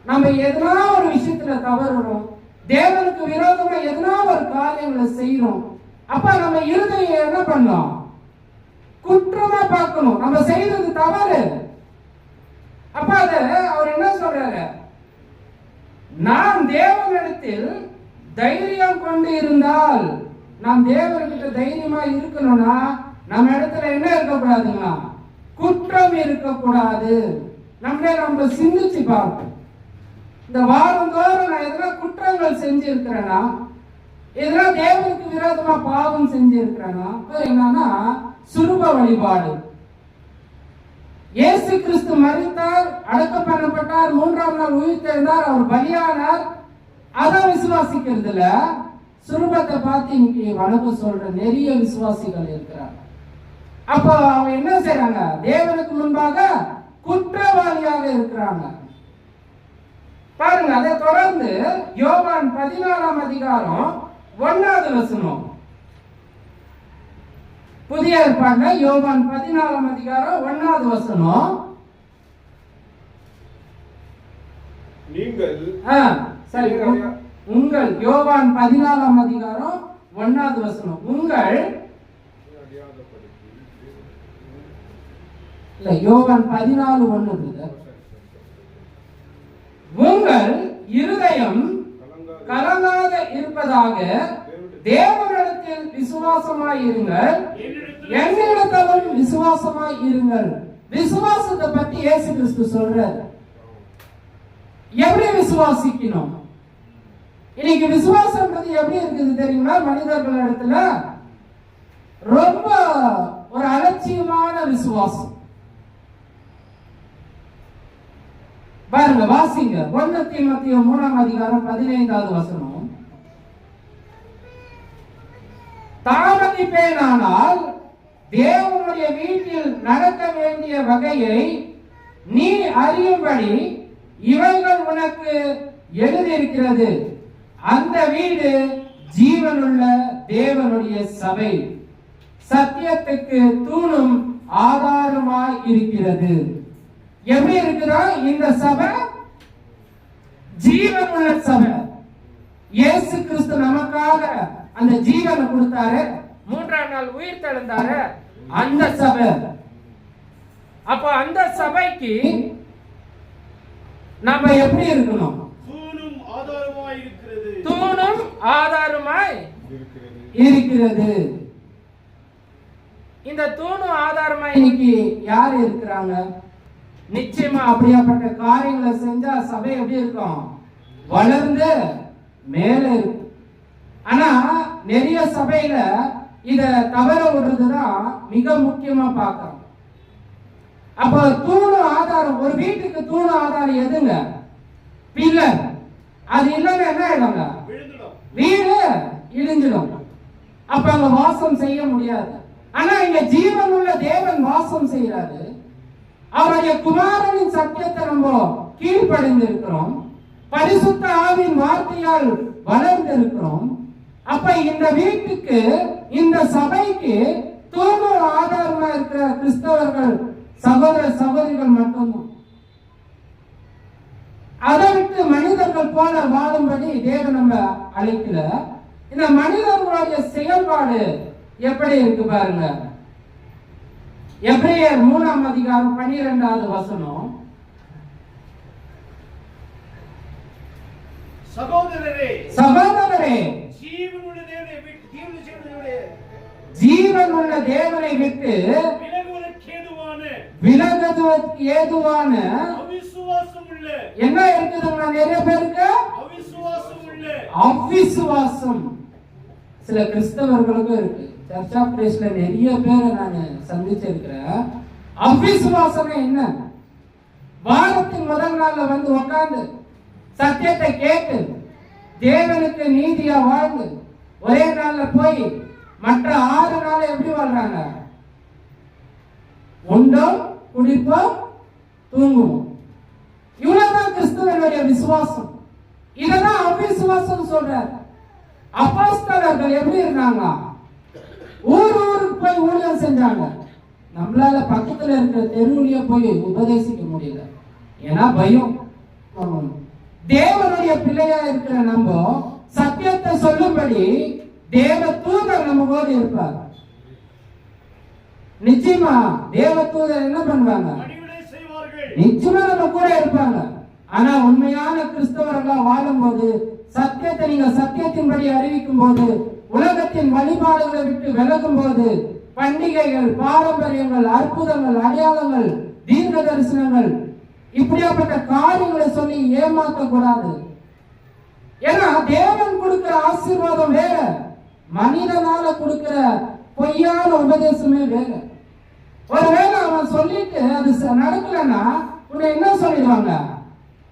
நம்ம எதனா ஒரு விஷயத்துல தவறுறோம், தேவனுக்கு விரோதமா எதனா ஒரு காரியங்களை செய்யறோம். அப்ப நம்ம இருதயம் என்ன பண்ணோம்? குற்றமா பார்க்கணும். நம்ம செய்யறது தவறு. அப்ப அத அவர் என்ன சொல்றாரு? நாம் தேவனிடத்தில் தைரியம் கொண்டு இருந்தால், நாம் தேவன்கிட்ட தைரியமா இருக்கணும்னா நம்ம இடத்துல என்ன இருக்கக்கூடாதுங்களா? குற்றம் இருக்கக்கூடாது. நம்ம சிந்திச்சு பார்ப்போம். இந்த வாரந்தோறும் நான் எதனா குற்றங்கள் செஞ்சிருக்கிறேன்னா, எதனா தேவனுக்கு விரோதமா பாவம் செஞ்சிருக்கிறேன்னா, என்னன்னா சுரூப வழிபாடு. இயேசு கிறிஸ்து மரித்தார், அடக்கம் பண்ணப்பட்டார், 3ஆம் நாள் உயிர்த்தெழுந்தார், அவர் பலியானார். அதான் விசுவாசிக்கிறது இல்ல. சுரூபத்தை பார்த்து இன்னைக்கு வணக்கம் சொல்ற நிறைய விசுவாசிகள் இருக்கிறார். அப்போ அவங்க என்ன செய்யறாங்க? தேவனுக்கு முன்பாக குற்றவாளியாக இருக்கிறாங்க. பாருங்க, அதை தொடர்ந்து யோவான் 14ஆம் அதிகாரம் 1வது வசனம். புதிய ஏற்பாடுல யோவான் 14ஆம் அதிகாரம் 1வது வசனம். நீங்கள் சரி, உங்கள் யோவான் 14ஆம் அதிகாரம் 1வது வசனம். உங்கள் இல்ல, யோவான் 14:1. உங்கள் இருதயம் கலங்காத இருப்பதாக தேவனிடத்தில் விசுவாசமாய் இருங்கள், என்னிடத்திலும் விசுவாசமாய் இருங்கள். விசுவாசத்தை பத்தி இயேசு கிறிஸ்து சொல்றார். எப்படி விசுவாசிக்கணும்? இன்னைக்கு விசுவாசம்ன்றது எப்படி இருக்குது தெரியுமா? மனிதர்கள் இடத்துல ரொம்ப ஒரு அலட்சியமான விசுவாசம். பாருங்க, வாசிங்க. 1 தீமோத்தேயு 3ஆம் அதிகாரம் 15வது வசனம். தாமதிப்பேனானால் தேவனுடைய வீட்டில் நடக்க வேண்டிய வகையை நீ அறியும்படி இவைகள் உனக்கு எழுதியிருக்கிறது. அந்த வீடு ஜீவனுள்ள தேவனுடைய சபை, சத்தியத்துக்கு தூணும் ஆதாரமாய் இருக்கிறது. எப்படி இருக்குதா இந்த சபை? ஜீவனுள்ள சபை. இயேசு கிறிஸ்து நமக்காக அந்த ஜீவனை கொடுத்தாரு, 3ஆம் நாள் உயிர் தெழுந்தாரு. அந்த சபை. அப்ப அந்த சபைக்கு நம்ம எப்படி இருக்கணும்? தூணும் ஆதாரமாய் இருக்கிறது. இந்த தூணும் ஆதாரமாய் இன்னைக்கு யார் இருக்கிறாங்க? நிச்சயமா அப்படியாப்பட்ட காரியங்களை செஞ்சா சபை எப்படி இருக்கும்? வளர்ந்து மேல இருக்கும். ஆனா நிறைய சபையில இத தவற விடுறதுதான் மிக முக்கியமா பார்க்கிறோம். அப்ப தூணு ஆதாரம், ஒரு வீட்டுக்கு தூணு ஆதாரம் எதுங்க? பில்லர். அது இல்லைன்னா என்ன ஆயிடுங்க? வீடு இடிஞ்சிடும். அப்ப அங்க வாசம் செய்ய முடியாது. ஆனா இங்க ஜீவனுள்ள தேவன் வாசம் செய்யறாரு. அவருடைய குமாரனின் சத்தியத்தை நம்ம கீழ்ப்படிந்து இருக்கிறோம். பரிசுத்த ஆவியின் வார்த்தையால் வளர்ந்து இருக்கிறோம். அப்ப இந்த வீட்டுக்கு, இந்த சபைக்கு தூணு ஆதாரமா இருக்கிற கிறிஸ்தவர்கள் சகோதர சகோதரிகள் மட்டும்தான். அதை விட்டு மனிதர்கள் போல வாழும்படி தேவன் நம்ம அழைக்கல. இந்த மனிதர்களுடைய செயல்பாடு எப்படி இருக்கு பாருங்க. எபிரேயர் 3ஆம் அதிகாரம் 12வது வசனம். சகோதரரே சகோதரரே ஜீவனுள்ள தேவனை விட்டு ஜீவனுள்ள தேவனை விட்டு விலகுவதற்கு ஏதுவான அவிசுவாசம் உள்ள என்ன இருக்குதுங்களா நிறைய பேருக்கு அவிசுவாசம் உள்ள அவிசுவாசம் சில கிறிஸ்தவர்களுக்கும் இருக்கு. சர்ச் ஆஃப் கிரைஸ்ட்ல நிறைய பேரை நான் சந்திச்சிருக்கிறேன். அவிசுவாசம் என்ன? வாரத்தின் முதல் நாள்ல வந்து உட்கார்ந்து சத்தியத்தை கேட்டு தேவனுக்கு நீதியா வாழ்ந்து ஒரே நாள்ல போய் மற்ற 6 நாள் எப்படி வாழ்றாங்க? உண்டோம், குடிப்போம், தூங்குவோம். இவ்வளவுதான் கிறிஸ்தவனுடைய விசுவாசம். இததான் அவிசுவாசம் சொல்றாரு. அப்போஸ்தலர்கள் எப்படி இருந்தாங்க? ஊருக்கு போய் ஊழியம் செஞ்சாங்க. நம்மளால பக்கத்துல இருக்கிற தெருவுலயே போய் உபதேசிக்க முடியல. ஏன்னா பயம். தேவனுடைய பிள்ளையா இருக்கிற நம்ம சத்தியத்தை சொல்லும்படி தேவ தூதர் நம்ம கூட இருப்பார். நிச்சயமா தேவ தூதர் என்ன பண்ணுவாங்க? நிச்சயமா நம்ம கூட இருப்பாங்க. ஆனா உண்மையான கிறிஸ்தவர்களா வாழும்போது சத்தியத்தை நீங்க சத்தியத்தின்படி அறிவிக்கும் போது, உலகத்தின் வழிபாடுகளை விட்டு விலகும் போது, பண்டிகைகள், பாரம்பரியங்கள், அற்புதங்கள், அடையாளங்கள், தீர்க்க தரிசனங்கள், இப்படியாப்பட்ட காரியங்களை சொல்லி ஏமாற்ற கூடாது. ஏன்னா தேவன் கொடுக்கிற ஆசீர்வாதம் வேற, மனிதனால கொடுக்கிற பொய்யான உபதேசமே வேற. ஒருவேளை அவன் சொல்லிட்டு அது நடக்கலன்னா உன்னை என்ன சொல்லிடுவாங்க?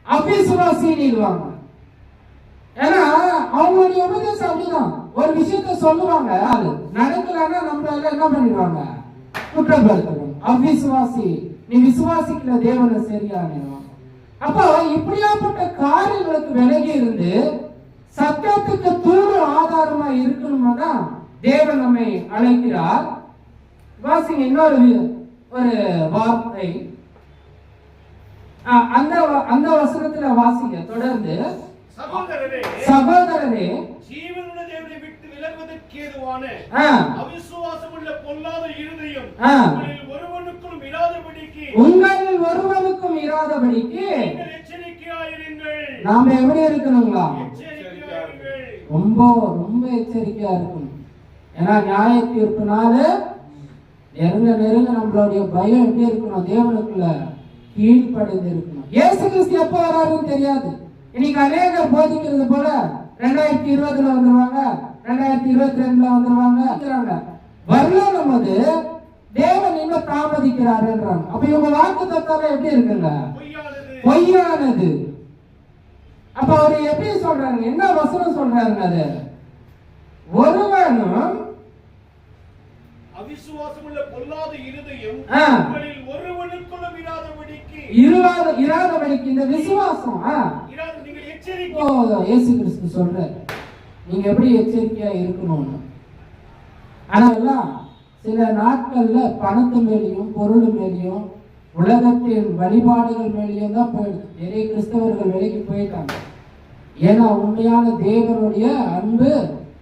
அவிசுவாசிடுவாங்க. ஏன்னா அவங்களுடைய உபதேசம் அப்படிதான். ஒரு விஷயத்த சொல்லுவாங்க, அது நடக்கலன்னா நம்மளால என்ன பண்ணிடுவாங்க? குற்றப்படுத்துவாங்க. அவிசுவாசி, நீ விசுவாசிக்கல தேவனை சரியான. அப்போ இப்படியாப்பட்ட காரியங்களுக்கு விலகி இருந்து சத்தியத்துக்கு தூர ஆதாரமா இருக்கணும்னா தேவன் நம்மை அழைக்கிறார். வாசிங்க இன்னொரு ஒரு வார்த்தை அந்த வசனத்துல வாசிங்க தொடர்ந்து. சகோதரரே ஜீவனுள்ள தேவனை விட்டு விலகுவதற்கு ஏதுவான அவிசுவாசம் உள்ள பொல்லாத இருதயம் உங்களில் ஒருவனுக்கும் இராதபடிக்கு எச்சரிக்கையாயிருங்கள். நாம எப்படி இருக்கணுங்களா? ரொம்ப ரொம்ப எச்சரிக்கையா இருக்கணும். ஏன்னா நியாய தீர்ப்புனால நெருங்க நம்மளுடைய பயம் எப்படி இருக்கணும்? தேவனுக்குள்ள கீழ்ப்படைந்து இருக்கணும். இயேசு கிறிஸ்து எப்ப வராருன்னு தெரியாது. இன்னைக்கு அநேகர் போதிக்கிறது போல 2020 வந்துருவாங்க, 2022 வந்துருவாங்க. வரலாம் போது தேவன் இன்னும் தாமதிக்கிறாருன்றாங்க. அப்ப இவங்க வாக்கு தத்தால எப்படி இருக்குங்க? பொய்யானது. அப்ப அவரு எப்படி சொல்றாங்க? என்ன வசனம் சொல்றாங்க? அது ஒருவனும் அவிசுவாசமுள்ள பொல்லாத இருதயம் உங்களில் ஒருவனுக்குள்ளும் இராதபடிக்கு இந்த விசுவாசம் நீங்கள் எச்சரிக்கை. இயேசு கிறிஸ்து சொல்றாரு நீங்க எப்படி எச்சரிக்கையா இருக்கணும்னு. ஆனா சில நாட்கள்ல பணத்து மேலேயும் பொருள் மேலேயும் உலகத்தின் வழிபாடுகள் மேலேயும் தான் போயிடுது. நிறைய கிறிஸ்தவர்கள் விலைக்கு போயிட்டாங்க. ஏன்னா உண்மையான தேவனுடைய அன்பு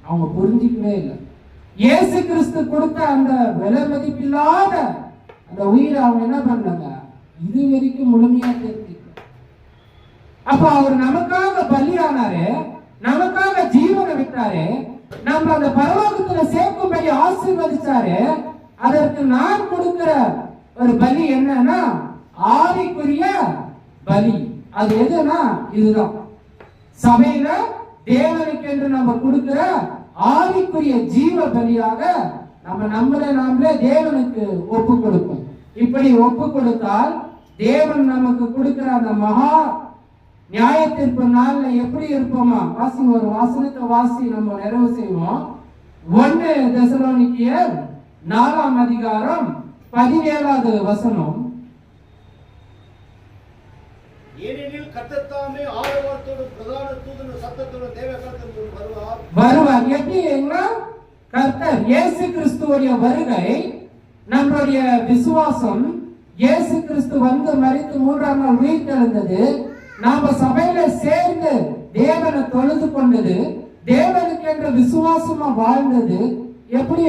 அவங்க புரிஞ்சிக்கவே இல்லை. இயேசு கிறிஸ்து கொடுத்த அந்த விலை மதிப்பில்லாத அந்த உயிரை அவங்க என்ன பண்ணாங்க? இது வரைக்கும் முழுமையா தெரிஞ்சுக்க. அப்ப அவர் நமக்காக பலியானாரு, நமக்காக ஜீவனை விட்டாரு, நம்ம அந்த பரலோகத்துல சேர்க்கும்படி ஆசீர்வதிச்சாரு. அதற்கு நான் கொடுக்கிற ஒரு பலி என்னன்னா ஆவிக்குரிய பலி. அது எதுனா இதுதான். சபையில தேவனுக்கு என்று நம்ம கொடுக்கிற ஆவிக்குரிய ஜீவ பலியாக நம்மளே தேவனுக்கு ஒப்பு கொடுக்கும். இப்படி ஒப்பு கொடுத்தால் தேவன் நமக்கு கொடுக்கிற அந்த மகா நியாயத்திற்கு நாள்ல எப்படி இருப்போமா? வாசி ஒரு வாசனத்தை வாசி நம்ம நிறைவு செய்வோம். 1 தெசலோனிக்கேயர் 4ஆம் அதிகாரம் 17வது வசனம். ஏனெனில் கர்த்தர் தாமே ஆரவாரத்தோடு பிரதான தூதன் சத்தத்தோடு தேவகாலத்தில் வருவார். எப்படின்னா கர்த்தர் இயேசு கிறிஸ்துவுடைய வருகை, நம்மளுடைய விசுவாசம், இயேசு கிறிஸ்து வந்து மரித்து 3ஆம் நாள் உயிர்த்தெழுந்தது, நாம சபையில சேர்ந்து தேவனை தொழுது கொண்டது, தேவனுக்கு என்ற விசுவாசமா வாழ்ந்தது. எப்படி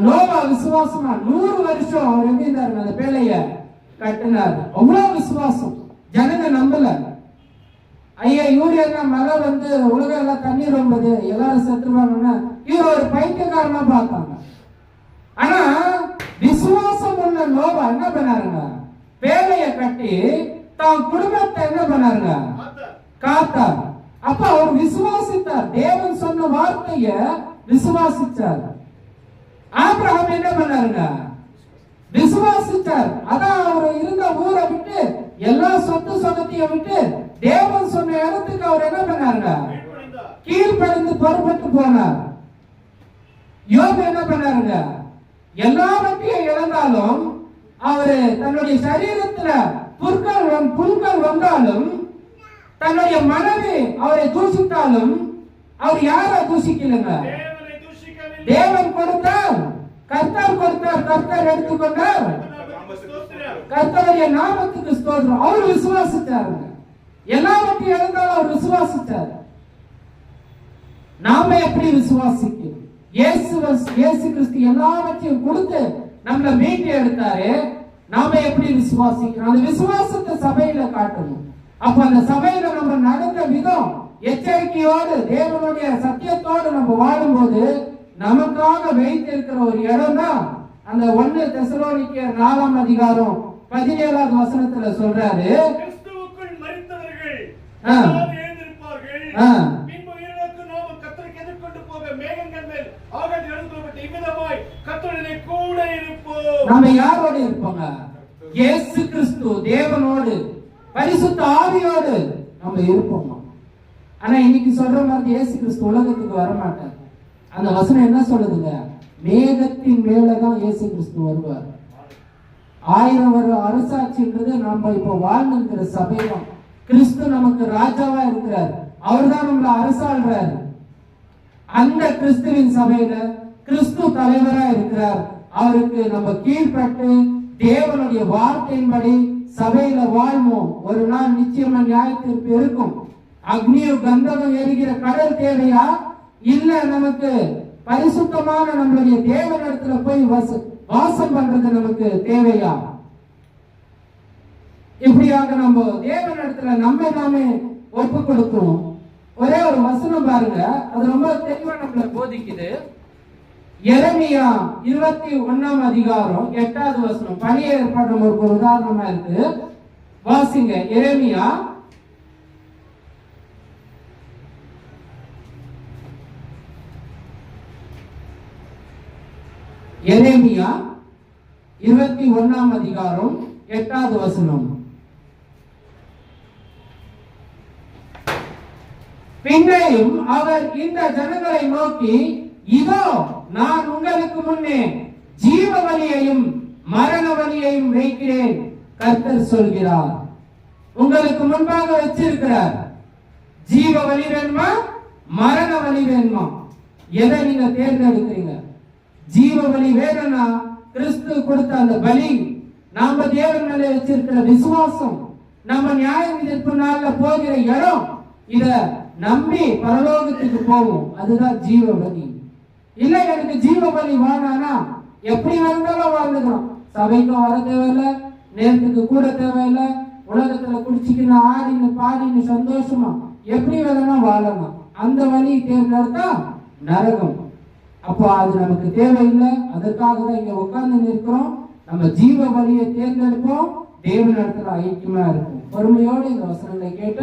நோவா விசுவாசமா 100 வருஷம் அவர் எப்படி இருந்தாரு? அந்த பேழைய கட்டினார். அவ்வளவு விசுவாசம். ஜனங்க நம்பல. ஐயா இவரு என்ன மழை வந்து உலகம் எல்லாம் தண்ணீர் வந்தது எல்லாரும் செத்துருவாங்கன்னா இவர் ஒரு பைத்தியக்காரனா பார்த்தாங்க. ஆனா விசுவாசம் உள்ள நோவா என்ன பண்ணாருங்க, வேலையை கட்டி தான் குடும்பத்தை என்ன பண்ணாருங்க, காத்தார். அப்ப அவர் விசுவாசித்தார், தேவன் சொன்ன வார்த்தைய விசுவாசிச்சார். ஆபிரகாம் என்ன பண்ணாருங்க, விசுவாசித்தார். அதான் அவர் இருந்த ஊரை விட்டு எல்லா சொத்து சொகத்தையும் விட்டு தேவன் சொன்ன இடத்துக்கு அவர் என்ன பண்ணாருங்க, கீழ்ப்படிந்து புறப்பட்டு போனார். யோபு என்ன பண்ணாருங்க, எல்லாவற்றையும் இழந்தாலும் அவரு தன்னுடைய சரீரத்துல புல்கள் வந்தாலும் தன்னுடைய மனைவி அவரை தூஷித்தாலும் அவர் யாரை தூஷிக்கலங்க, தேவன் கொடுத்தார், கர்த்தர் கொடுத்தார், கர்த்தர் எடுத்துக்கொண்டார், கர்த்தருடைய நாமத்துக்கு ஸ்தோத்திரம். அவர் விசுவாசித்தாருங்க. எல்லாவற்றையும் இழந்தாலும் அவர் விசுவாசித்தார். நாம எப்படி விசுவாசிக்கணும்? இயேசு கிறிஸ்து எல்லாவற்றையும் கொடுத்து நம்மள மீட்டு எடுத்தாரு. நாம எப்படி விசுவாசிக்கணும்? அந்த விசுவாசத்தை சபையில காட்டணும். அப்ப அந்த சபையில நம்ம நடந்த விதம் எச்சரிக்கையோடு தேவனுடைய சத்தியத்தோடு நம்ம வாழும்போது நமக்காக வைத்திருக்கிற ஒரு இடம் தான் அந்த 1 தெசலோனிக்கேயர் 4ஆம் அதிகாரம் 17வது வசனத்துல சொல்றாரு, கிறிஸ்துவுக்குள் மரித்தவர்கள் எழுந்திருப்பார்கள், பின்பு உயிரோடு நாம் கர்த்தருக்கு எதிர்கொண்டு போக மேகங்கள் மேல் ஆகாயத்தில் எழுந்தருளப்பட்ட இவ்விதமாய் கர்த்தருடனே கூட இருப்போம். நாம யாரோடு இருப்போங்க? இயேசு கிறிஸ்து தேவனோடு பரிசுத்த ஆவியோடு நம்ம இருப்போம். ஆனா இன்னைக்கு சொல்ற மாதிரி இயேசு கிறிஸ்து உலகத்துக்கு வர மாட்டார். அந்த வசனம் என்ன சொல்லுதுங்க, மேகத்தின் மேலதான் இயேசு கிறிஸ்து வருவார். 1000 வருட அரசாட்சின்றது நம்ம இப்ப வாழ்ந்துங்கிற சபைதான். கிறிஸ்து நமக்கு ராஜாவா இருக்கிறார், அவர் தான் நம்மள அரசாள்றார். அந்த கிறிஸ்துவின் சபையில கிறிஸ்து தலைவரா இருக்கிறார். அவருக்கு நம்ம கீழ்பட்டு தேவனுடைய வார்த்தையின்படி சபையில வாழ்வோம். ஒரு நாள் நிச்சயமா நியாயத்திற்கு இருக்கும். அக்னியும் கந்தகம் எரிகிற கடல் தேவையா, இல்ல நமக்கு பரிசுத்தமான நம்மளுடைய தேவனிடத்துல போய் வாசம் பண்றது நமக்கு தேவையா? இப்படியாக நம்ம தேவனிடத்துல நம்மை நாமே ஒப்பு கொடுத்தோம். ஒரே ஒரு வசனம் பாருங்க, அது ரொம்ப தெளிவா நம்மளை போதிக்குது. எரேமியா 21ஆம் அதிகாரம் 8வது வசனம் பழைய ஏற்பாடு ஒரு உதாரணமா இருக்கு. வாசிங்க. எரேமியா 21ஆம் அதிகாரம் 8வது வசனம். பின்னையும் அவர் இந்த ஜனங்களை நோக்கி, இதோ நான் உங்களுக்கு முன்னே ஜீவ வலியையும் மரண வலியையும் வைக்கிறேன், கர்த்தர் சொல்கிறார். உங்களுக்கு முன்பாக வச்சிருக்கிறார். ஜீவ வலி வேணுமா, மரண வலி வேணுமா? எதை நீங்க தேர்ந்தெடுக்கிறீங்க? ஜீவ வலி வேணும்னா கிறிஸ்து கொடுத்த அந்த பலி, நாம தேவன் மேல வச்சிருக்கிற விசுவாசம், நம்ம நியாய தீர்ப்பு நாள்ல போகிற இடம், இத நம்பி பரலோகத்துக்கு போவோம். அதுதான் ஜீவ பலி. இல்ல எனக்கு ஜீவ பலி வேணானா எப்படி வேணாலும் வாழ்ந்துக்கிறோம். சபைக்கும் வர தேவையில்லை, நேரத்துக்கு கூட தேவையில்லை, உலகத்துல குடிச்சிக்கின்னு ஆடின்னு பாடின்னு சந்தோஷமா எப்படி வேணா வாழலாம். அந்த வழி தேர்ந்தெடுத்தா நரகம். அப்போ அது நமக்கு தேவையில்லை. அதற்காக தான் இங்க உட்கார்ந்து நிற்கிறோம். நம்ம ஜீவ வழியை தேர்ந்தெடுப்போம், தேவனிடத்துல ஐக்கியமா இருக்கும். பொறுமையோடு இந்த வசனங்களை கேட்ட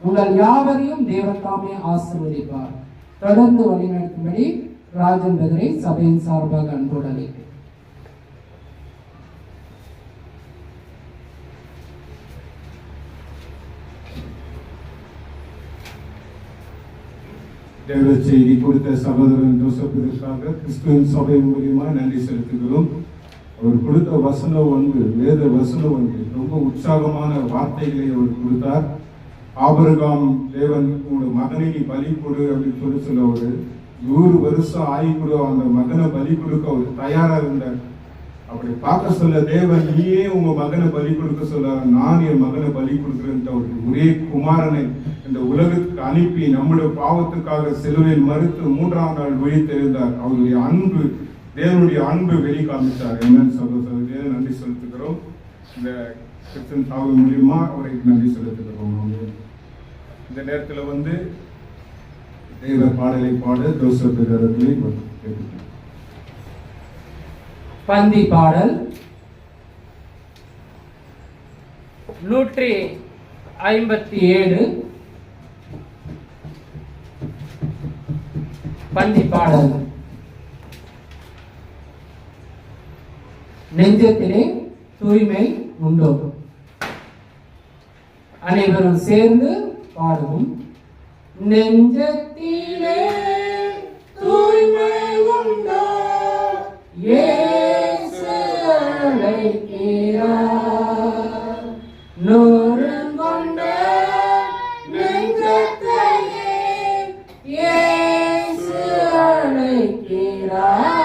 உங்கள் யாவரையும் தேவன் தாமே ஆசீர்வதிப்பார். தொடர்ந்து வழிநடத்தும்படி ராஜன் பிரதரை சபையின் சார்பாக அன்போடு அழைக்கிறேன். தேவ செய்தி கொடுத்த சகோதரன் ஜோசப்பிற்காக கிறிஸ்துவின் சபை மூலியமா நன்றி செலுத்துகிறோம். அவர் கொடுத்த வசனம் வேத வசனம் ரொம்ப உற்சாகமான வார்த்தைகளை அவர் கொடுத்தார். ஆபிரகாம் தேவன் உங்களோட மகனை நீ பலி கொடு அப்படின்னு சொல்ல ஒரு 100 வருஷம் ஆகி கூட அந்த மகனை பலி கொடுக்க அவர் தயாரா இருந்தார். அப்படி பார்க்க சொல்ல தேவன் நீயே உங்க மகனை பலி கொடுக்க சொல்ல, நான் என் மகனை பலி கொடுக்கிறேன். ஒரே குமாரனை இந்த உலகத்துக்கு அனுப்பி நம்முடைய பாவத்துக்காக சிலுவையில் மறுத்து 3ஆம் நாள் உயிர்த்தெழுந்தார். அவருடைய அன்பு, தேவனுடைய அன்பு வெளிக்காமித்தார். என்னன்னு சொல்ல நன்றி செலுத்துகிறோம். இந்த கிறிஸ்தன் சாவு மூலியமா அவருக்கு நன்றி செலுத்துகிறோம். இந்த நேரத்தில் வந்து தெய்வ பாடலை பாட ஜோசப் அவர்களை கேட்டுக்கிறேன். பந்தி பாடல் 157. பந்தி பாடல். நெஞ்சத்திலே தூய்மை உண்டோ? அனைவரும் சேர்ந்து பாடுவோம். நெஞ்சத்திலே தூய்மை உண்டோ? இயேசு அழைக்கிறார். நொறுங்கொண்ட நெஞ்சத்தையே இயேசு அழைக்கிறார்.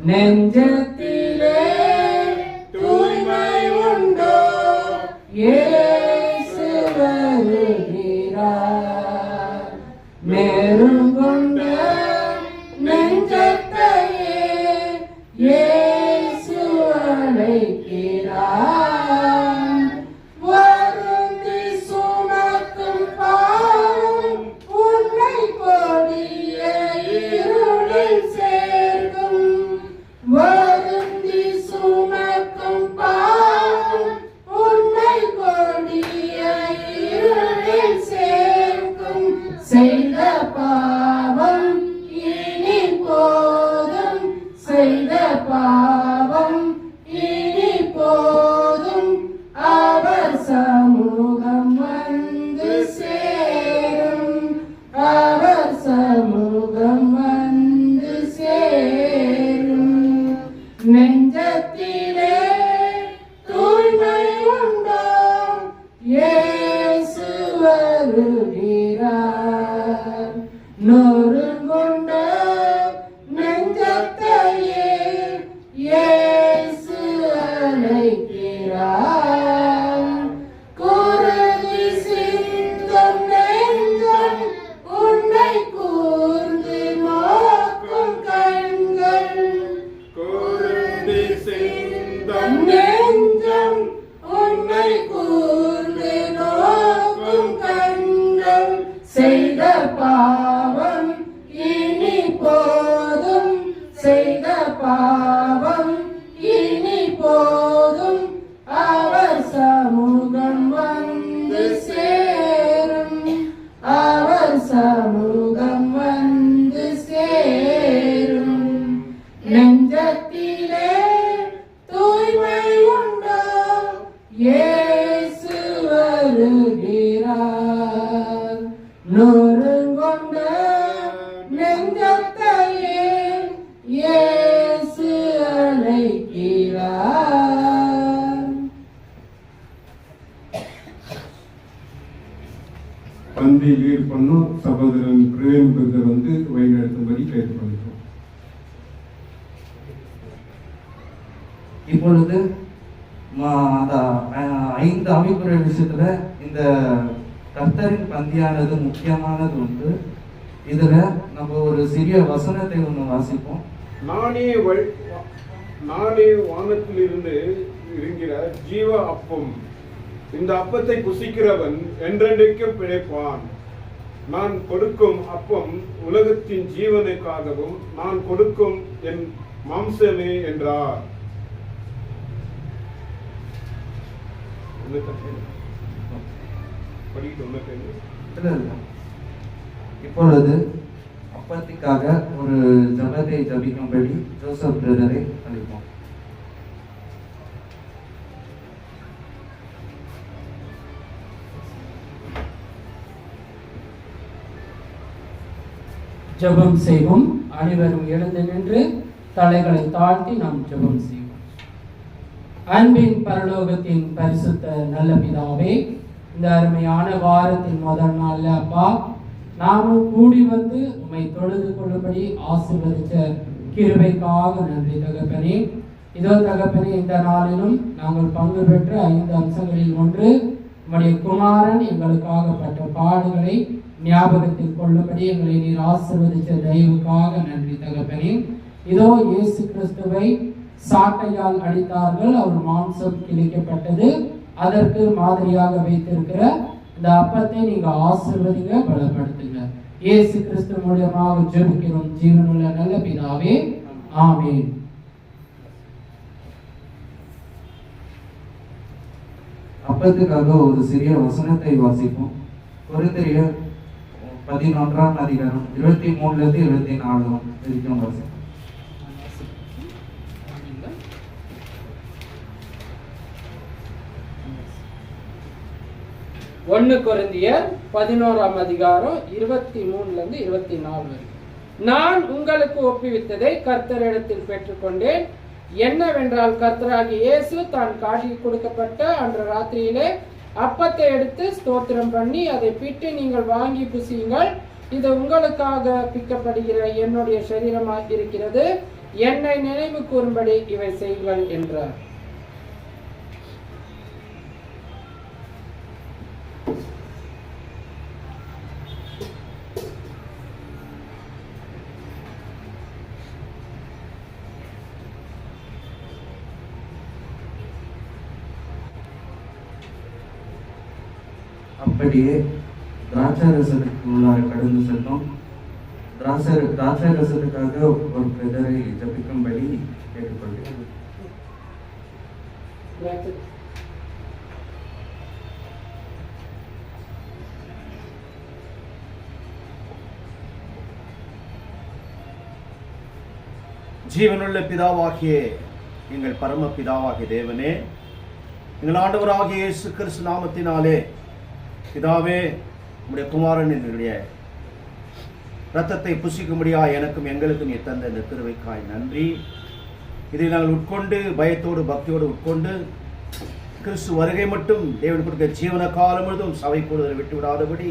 நெஞ்சத்திலே தூய்மை உண்டோ? இயேசு வருகிறார். நெருங்கொண்ட நெஞ்சத்தையே இயேசு அழைக்கிறார். வருந்தி சுமக்கும் பாவம் உன்னை கொடிய இருளில் சேர்க்கும். வருந்தி சுமக்கும் பாவம் உன்னை கொடிய இருளில் சேர்க்கும். செய்த பாவம் இனி போதும், செய்த பாவம் இனி போதும். அவர் சமூகம் வந்து சேரும், அவர் சமூகம் வந்து சேரும். நெஞ்சத்திலே தூய்மை உண்டோ? இயேசு வருகிறார். நொறுங்கொண்ட நெஞ்சத்தையே இயேசு அழைக்கிறார். குருதி சிந்தும் நெஞ்சம் உன்னை கூர்ந்து நோக்கும் கண்கள். குருதி சிந்தும் நெஞ்சம் உன்னை கூர்ந்து நோக்கும் கண்கள். செய்த பாவம் இனி போதும், செய்த பாவம் இனி போதும். அவர் சமூகம் வந்து சேரும், அவர் சமூகம் வந்து சேரும். நெஞ்சத்திலே தூய்மை உண்டோ? இயேசு வருகிறார். நொறுங்கொண்ட நெஞ்சத்தையே இயேசு அழைக்கிறார். பந்தி லீட் பண்ணும் சகோதரன் பிரேம் பிரதர் வந்து வழிநடத்தும்படி கேட்டுக்கொள்கிறோம். இப்பொழுது 5 ஆவிக்குரிய விஷயத்துல இந்த கர்த்தரின் பந்தியானது முக்கியமானது உண்டு. இதுல நம்ம ஒரு சிறிய வசனத்தை ஒன்று வாசிப்போம். நானே வானத்திலிருந்து இறங்கிற ஜீவ அப்பம். இந்த அப்பத்தை புசிக்கிறவன் என்றென்றைக்கும் பிழைப்பான். நான் கொடுக்கும் அப்பம் உலகத்தின் ஜீவனுக்காகவும் நான் கொடுக்கும் என் மாம்சமே என்றார். இப்பொழுது அப்பத்திற்காக ஒரு ஜபத்தை ஜபிக்கும்படி ஜோசப் பிரதரை அழைப்போம். ஜெபம் செய்வோம். அனைவரும் எழுந்து நின்று தலைகளை தாழ்த்தி நாம் ஜெபம் செய்வோம். அன்பின் பரலோகத்தின் பரிசுத்த நல்ல பிதாவே, இந்த அருமையான வாரத்தின் முதல் நாள்ல அப்பா நாமும் கூடி வந்து உம்மை தொழுது கொள்ளும்படி ஆசீர்வதிச்ச கிருபைக்காக நன்றி தகப்பனே. இதோ தகப்பனே, இந்த நாளிலும் நாங்கள் பங்கு பெற்ற 5 அம்சங்களில் ஒன்று உம்முடைய குமாரன் எங்களுக்காக பட்ட பாடுகளை ஞாபகத்தில் கொள்ளும்படி எங்களை நீர் ஆசீர்வதிச்ச தயவுக்காக நன்றி தகப்பனே. இதோ இயேசு கிறிஸ்துவை சாட்டையால் அடித்தார்கள், அவர் மாம்சம் கிழிக்கப்பட்டது. அதற்கு மாதிரியாக வைத்திருக்கிற இந்த அப்பத்தை நீங்க ஆசீர்வதிங்க, பலப்படுத்துங்க. இயேசு கிறிஸ்து மூலமாக ஜெபிக்கிறோம் ஜீவனுள்ள நல்ல பிதாவே, ஆமென். அப்பத்துக்காக ஒரு சிறிய வசனத்தை வாசிப்போம். கொரிந்தியர் 11ஆம் அதிகாரம் 23 24 வரைக்கும் வாசிப்போம். 1 கொரிந்தியர் 11ஆம் அதிகாரம் 23 24 வரை. நான் உங்களுக்கு ஒப்புவித்ததை கர்த்தரிடத்தில் பெற்றுக்கொண்டேன். என்னவென்றால், கர்த்தராகிய இயேசு தான் காட்டி கொடுக்கப்பட்ட அன்று ராத்திரியிலே அப்பத்தை எடுத்து ஸ்தோத்திரம் பண்ணி அதை பிட்டு, நீங்கள் வாங்கி புசியுங்கள், இது உங்களுக்காக பிக்கப்படுகிற என்னுடைய சரீரமாக இருக்கிறது, என்னை நினைவு கூறும்படி இவை செய்யுங்கள் என்றார். அப்படியே திராட்சை ரசத்துக்கு உள்ளார கடந்து செல்லும். திராட்சை ரசத்துக்காக ஒரு பிரதரை ஜபிக்கும்படி கேட்டுக்கொள்கிறேன். ஜீவனுள்ள பிதாவாகிய எங்கள் பரம பிதாவாகிய தேவனே, எங்கள் ஆண்டவராகிய இயேசு கிறிஸ்து நாமத்தினாலே பிதாவே, உம்முடைய குமாரன் என்னுடைய இரத்தத்தை புசிக்கும்படியா எனக்கும் எங்களுக்கும் நீ தந்த இந்த கிருபைக்காய் நன்றி. இதை நாங்கள் உட்கொண்டு பயத்தோடு பக்தியோடு உட்கொண்டு கிறிஸ்து வருகை மட்டும் தேவன் கொடுக்க ஜீவன காலம் முழுதும் சபை கூடுதலை விட்டு விடாதபடி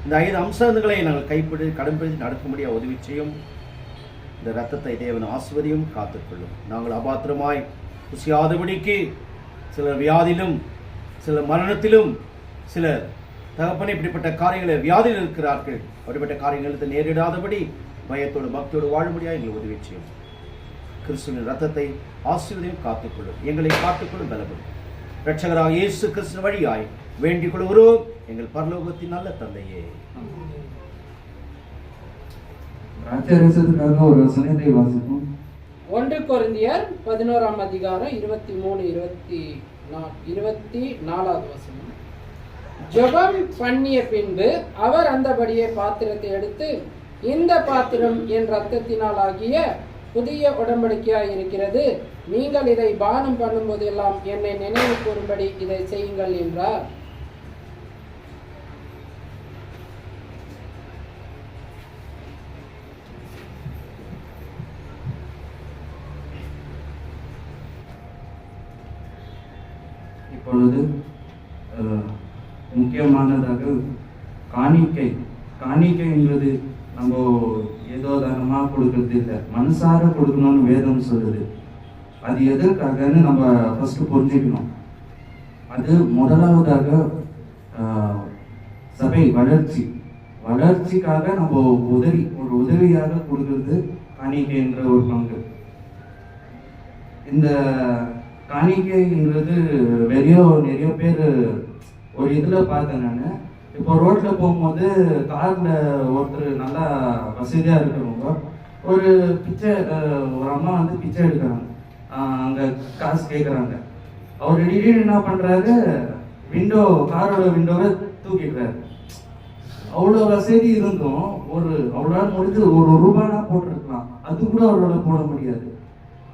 இந்த 5 அம்சங்களை நாங்கள் கடைபிடித்து நடக்கும்படியா உதவி செய்யும். இந்த இரத்தத்தை தேவன் ஆசீர்வதியும் காத்துக்கொள்ளும். நாங்கள் அபாத்திரமாய் புசியாதபடிக்கு சிலர் வியாதியிலும் சிலர் மரணத்திலும் சிலர் தகப்பனை இப்படிப்பட்ட காரியங்களை வியாதியில் இருக்கிறார்கள். அப்படிப்பட்ட காரியங்களுக்கு நேரிடாதபடி பயத்தோடு பக்தியோடு வாழும்படியாக எங்களை உதவி செய்யும். கிறிஸ்துவின் ரத்தத்தை ஆசீர்வதியும் காத்துக்கொள்ளும். எங்களை காத்துக்கொள்ளும் பலப்படும். இரட்சகராக இயேசு கிறிஸ்து வழியாய் வேண்டிக் கொள்கிறோம் எங்கள் பரலோகத்தின் நல்ல தந்தையே. திராட்சரசத்துக்காக ஒரு வசனத்தை வாசிப்போம். 1 கொரிந்தியர் 11ஆம் அதிகாரம் 23-24 வசனம். ஜெபம் பண்ணிய பின்பு அவர் அந்தபடியே பாத்திரத்தை எடுத்து, இந்த பாத்திரம் என் இரத்தத்தினால் ஆகிய புதிய உடன்படிக்கையாய் இருக்கிறது, நீங்கள் இதை பானம் பண்ணும் போதெல்லாம் என்னை நினைவு கூறும்படி இதை செய்யுங்கள் என்றார். இப்பொழுது முக்கியமானதாக காணிக்கை என்பது நம்ம ஏதோ தானமா கொடுக்கறது இல்லை, மனசார கொடுக்கணும்னு வேதம் சொல்லுது. அது எதற்காகன்னு நம்ம ஃபர்ஸ்ட் புரிஞ்சுக்கணும். அது முதலாவதாக சபை வளர்ச்சிக்காக நம்ம ஒரு உதவியாக கொடுக்கறது காணிக்கைன்ற ஒரு பங்கு. இந்த காணிக்கைன்றது நிறைய பேர் ஒரு இதில் பார்த்தேன் நான். இப்போ ரோட்டில் போகும்போது காரில் ஒருத்தர் நல்லா வசதியாக இருக்கிறவங்க ஒரு அம்மா வந்து பிச்சை எடுக்கிறாங்க, அங்கே காசு கேட்குறாங்க. அவர் திடீர்னு என்ன பண்ணுறாரு, காரோட விண்டோவை தூக்கிடுறாரு. அவ்வளோ வசதி இருந்தும் அவரால் முடிஞ்சு ஒரு ரூபானா போட்டிருக்கலாம், அது கூட அவரால் போட முடியாது.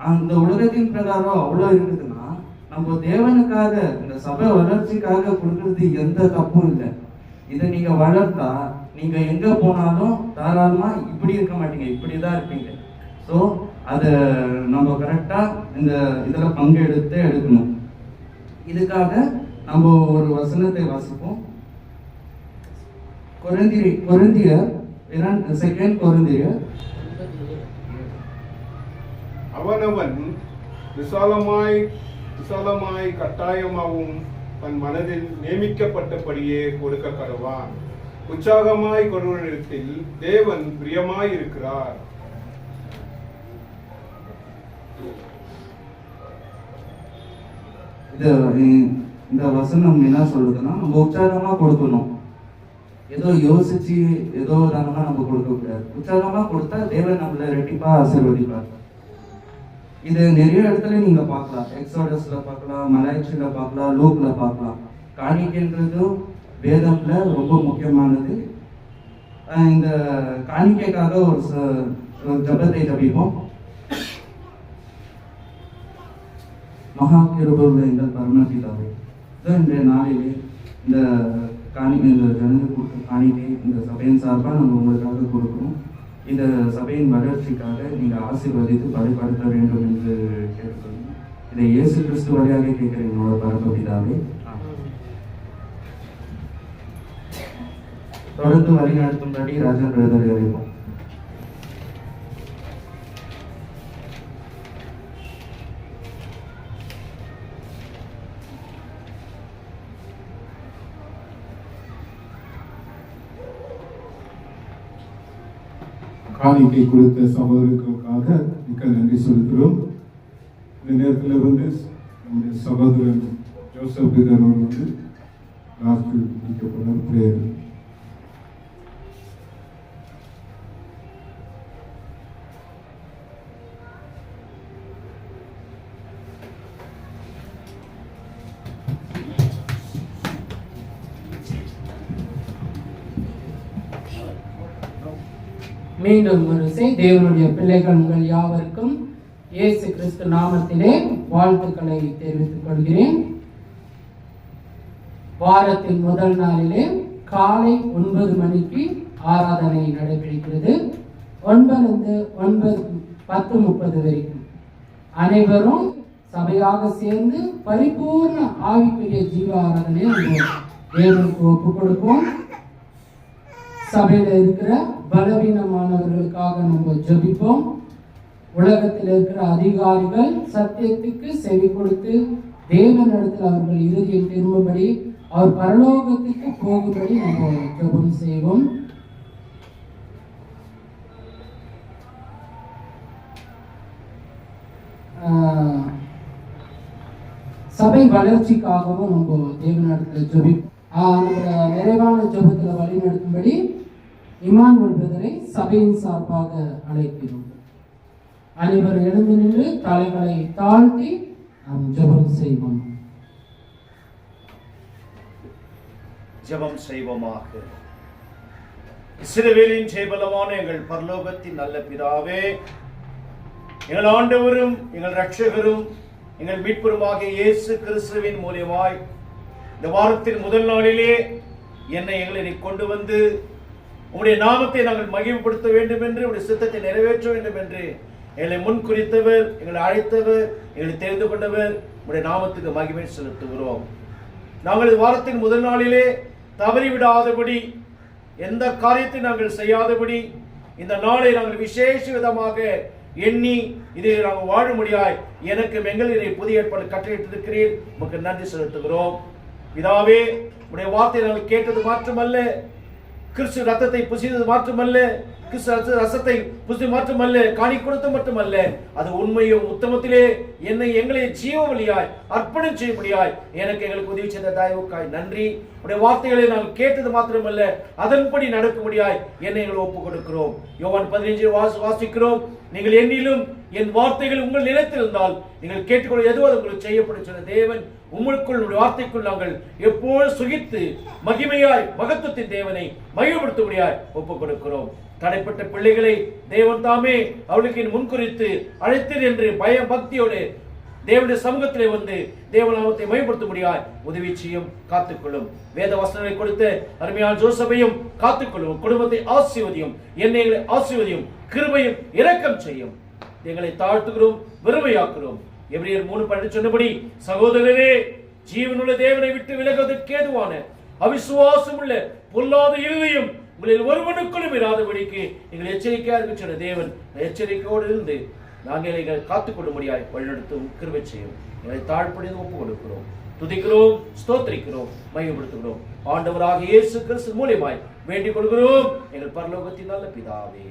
அந்த உலகத்தின் பிரகாரம் அவ்வளோ இருக்குதுன்னா நம்ம தேவனுக்காக இந்த சபை வளர்ச்சிக்காக கொடுக்கறது எந்த தப்பும் இல்லை. இதை நீங்க வளர்த்தா நீங்க எங்க போனாலும் தாராளமா இப்படி இருக்க மாட்டீங்க, இப்படிதான் இருப்பீங்க. ஸோ அதை நம்ம கரெக்டா இந்த இதில் பங்கெடுத்து எடுக்கணும். இதுக்காக நம்ம ஒரு வசனத்தை வாசிப்போம். கொரிந்தியர் 2 கொரிந்தியர். அவனவன் விசாலமாய் கட்டாயமாகவும் தன் மனதில் நியமிக்கப்பட்டபடியே கொடுக்க கடவான். உற்சாகமாய் கொடுவனிடத்தில் தேவன் பிரியமாய் இருக்கிறார். இந்த வசனம் என்ன சொல்லுதுன்னா, நம்ம உற்சாகமா கொடுக்கணும். ஏதோ யோசிச்சு ஏதோ தானமா நம்ம கொடுக்க கூடாது. உற்சாகமா கொடுத்தா தேவன் நம்மளை ரெட்டிப்பா ஆசீர்வதிப்பார். இது நிறைய இடத்துல நீங்க பார்க்கலாம். எக்ஸோடஸ்ல பார்க்கலாம், மலாய்ச்சியில பார்க்கலாம், லூக்ல பார்க்கலாம். காணிக்கைன்றதும் வேதம்ல ரொம்ப முக்கியமானது. இந்த காணிக்கைக்காக ஒரு ஜபத்தை ஜபிப்போம். மகா கிருபையுள்ள எங்கள் பரமபிதாவே, இன்றைய நாளிலே இந்த ஜனங்கள் கொடுத்த காணிக்கை இந்த சபையின் சார்பாக நம்ம உங்களுக்காக கொடுக்கணும். இந்த சபையின் வளர்ச்சிக்காக நீங்கள் ஆசீர்வதித்து பலப்படுத்த வேண்டும் என்று கேட்டுக்கொள்ளுங்க. இதை இயேசு கிறிஸ்து வழியாக கேட்கிறேன் என்னோட பரமபிதாவே. தொடர்ந்து வழிநடத்தும்படி ராஜன் பிரதரை அறிவோம். காணிக்கை கொடுத்த சகோதரர்களுக்காக மிக்க நன்றி செலுத்துகிறோம். இந்த நேரத்தில் வந்து நம்முடைய சகோதரன் ஜோசப் பிரதர் வந்து லாஸ்ட் முடிக்கப்பட்ட பிரேயர். மீண்டும் ஒரு தேவனுடைய பிள்ளைகள் உங்கள் யாவருக்கும் இயேசு கிறிஸ்து நாமத்திலே வாழ்த்துக்களை தெரிவித்துக் கொள்கிறேன். வாரத்தின் முதல் நாளிலே காலை 9 மணிக்கு ஆராதனை நடைபெறுகிறது. 9-10:30 வரைக்கும் அனைவரும் சபையாக சேர்ந்து பரிபூர்ண ஆவிக்குரிய ஜீவ ஆராதனை தேவனுக்கு ஒப்புக் கொடுப்போம். சபையில இருக்கிற பலவீனமானவர்களுக்காக நம்ம ஜெபிப்போம். உலகத்தில் இருக்கிற அதிகாரிகள் சத்தியத்துக்கு செவி கொடுத்து தேவனிடத்தில் அவர்கள் இறுதியில் திரும்பும்படி அவர் பரலோகத்துக்கு போகும்படி நம்ம ஜெபம் செய்வோம். சபை வளர்ச்சிக்காகவும் நம்ம தேவனிடத்தில் ஜெபிப்போம். நம்ம நிறைவான ஜெபத்தில் வழி நடத்தும்படி இமானுவேல் பிரதரை சபையின் சார்பாக அழைக்கிறோம். அனைவரும் எழுந்து நின்று தலைகளை தாழ்த்தி நாம் ஜெபம் செய்வோம். ஜெபம் செய்வோமாக. இஸ்ரவேலின் ஜெயபலமான எங்கள் பரலோகத்தின் நல்ல பிதாவே, எங்கள் ஆண்டவரும் எங்கள் இரட்சகரும் எங்கள் மீட்பருமாகிய இயேசு கிறிஸ்துவின் மூலமாய் இந்த வாரத்தின் முதல் நாளிலே எங்களை கொண்டு வந்து உங்களுடைய நாமத்தை நாங்கள் மகிமைப்படுத்த வேண்டும் என்று, உங்களுடைய சித்தத்தை நிறைவேற்ற வேண்டும் என்று எங்களை முன் குறித்தவர், எங்களை அழைத்தவர், எங்களை தெரிந்து கொண்டவர், உங்களுடைய நாமத்துக்கு மகிமை செலுத்துகிறோம். நாங்கள் வாரத்தின் முதல் நாளிலே தவறிவிடாதபடி, எந்த காரியத்தை நாங்கள் செய்யாதபடி, இந்த நாளை நாங்கள் விசேஷ விதமாக எண்ணி இதை நாங்கள் வாழும்படியாய் எனக்கு எங்களை புதிய ஏற்பாடு கட்டளையிட்டிருக்கிறீர். உங்களுக்கு நன்றி செலுத்துகிறோம். பிதாவே, உடைய வார்த்தையை நாங்கள் கேட்டது மாற்றமல்ல, கிறிஸ்து ரத்தத்தை புசித்தது மாற்றமல்ல, கிறிஸ்து ரசத்தை புசி மாற்றமல்ல, காணி கொடுத்து மட்டுமல்ல, அது உண்மையும் உத்தமத்திலே எங்களை ஜீவ வழியாய் அர்ப்பணம் செய்யும்படியாய் எங்களுக்கு உதவி செய்த தயவுக்காய் நன்றி. உடைய வார்த்தைகளை நாங்கள் கேட்டது மாத்திரமல்ல, அதன்படி நடக்கும்படியாய் எங்களை ஒப்புக் கொடுக்கிறோம். யோவான் 15 வாசிக்கிறோம், நீங்கள் என்னிலும் என் வார்த்தைகள் உங்கள் நிலத்திருந்தால் நீங்கள் கேட்டுக்கொள்ள எதுவாக உங்களுக்கு செய்யப்படும் சொன்ன தேவன் உங்களுக்குள் வார்த்தைக்குள் நாங்கள் எப்போது சுகித்து மகிமையாய் மகத்துவத்தின் தேவனை மகிமைப்படுத்தும்படியாய் ஒப்புக் கொடுக்கிறோம். தடைப்பட்ட பிள்ளைகளை தேவன் தாமே அவளுக்கு முன்குறித்து அழைத்தீர் என்று பயம் பக்தியோடு தேவனுடைய சமூகத்திலே வந்து தேவநாமத்தை மகிமைப்படுத்தும்படியாய் உதவி செய்யும், காத்துக்கொள்ளும். வேத வசனங்களை கொடுத்த அருமையான ஜோசபையும் காத்துக்கொள்ளும், குடும்பத்தை ஆசீர்வதியும், எங்களை ஆசீர்வதியும், கிருபையும் இரக்கம் செய்யும். எங்களை தாழ்த்துகிறோம், வெறுமையாக்குகிறோம். எபிரேயர் 3:12 சொன்னபடி, சகோதரரே, ஜீவனுள்ள தேவனை விட்டு விலகுவதற்கு ஏதுவான அவிசுவாசம் உள்ள பொல்லாத இருதயம் உங்களில் ஒருவனுக்குள்ளும் இராதபடிக்கு எங்கள் எச்சரிக்கையாக இருக்க சொன்ன தேவன் எச்சரிக்கையோடு இருந்து நாங்கள் காத்துக்கொள்ளும்படியாய் வழிநடத்தும், கிருபை செய்யும். எங்களை தாழ்ப்படிந்து ஒப்புக் கொடுக்கிறோம், துதிக்கிறோம், ஸ்தோத்திரிக்கிறோம், மகிமைப்படுத்துகிறோம். ஆண்டவராக இயேசு கிறிஸ்து மூலமாய் வேண்டிக் கொள்கிறோம் எங்கள் பரலோகத்தின் நல்ல பிதாவே.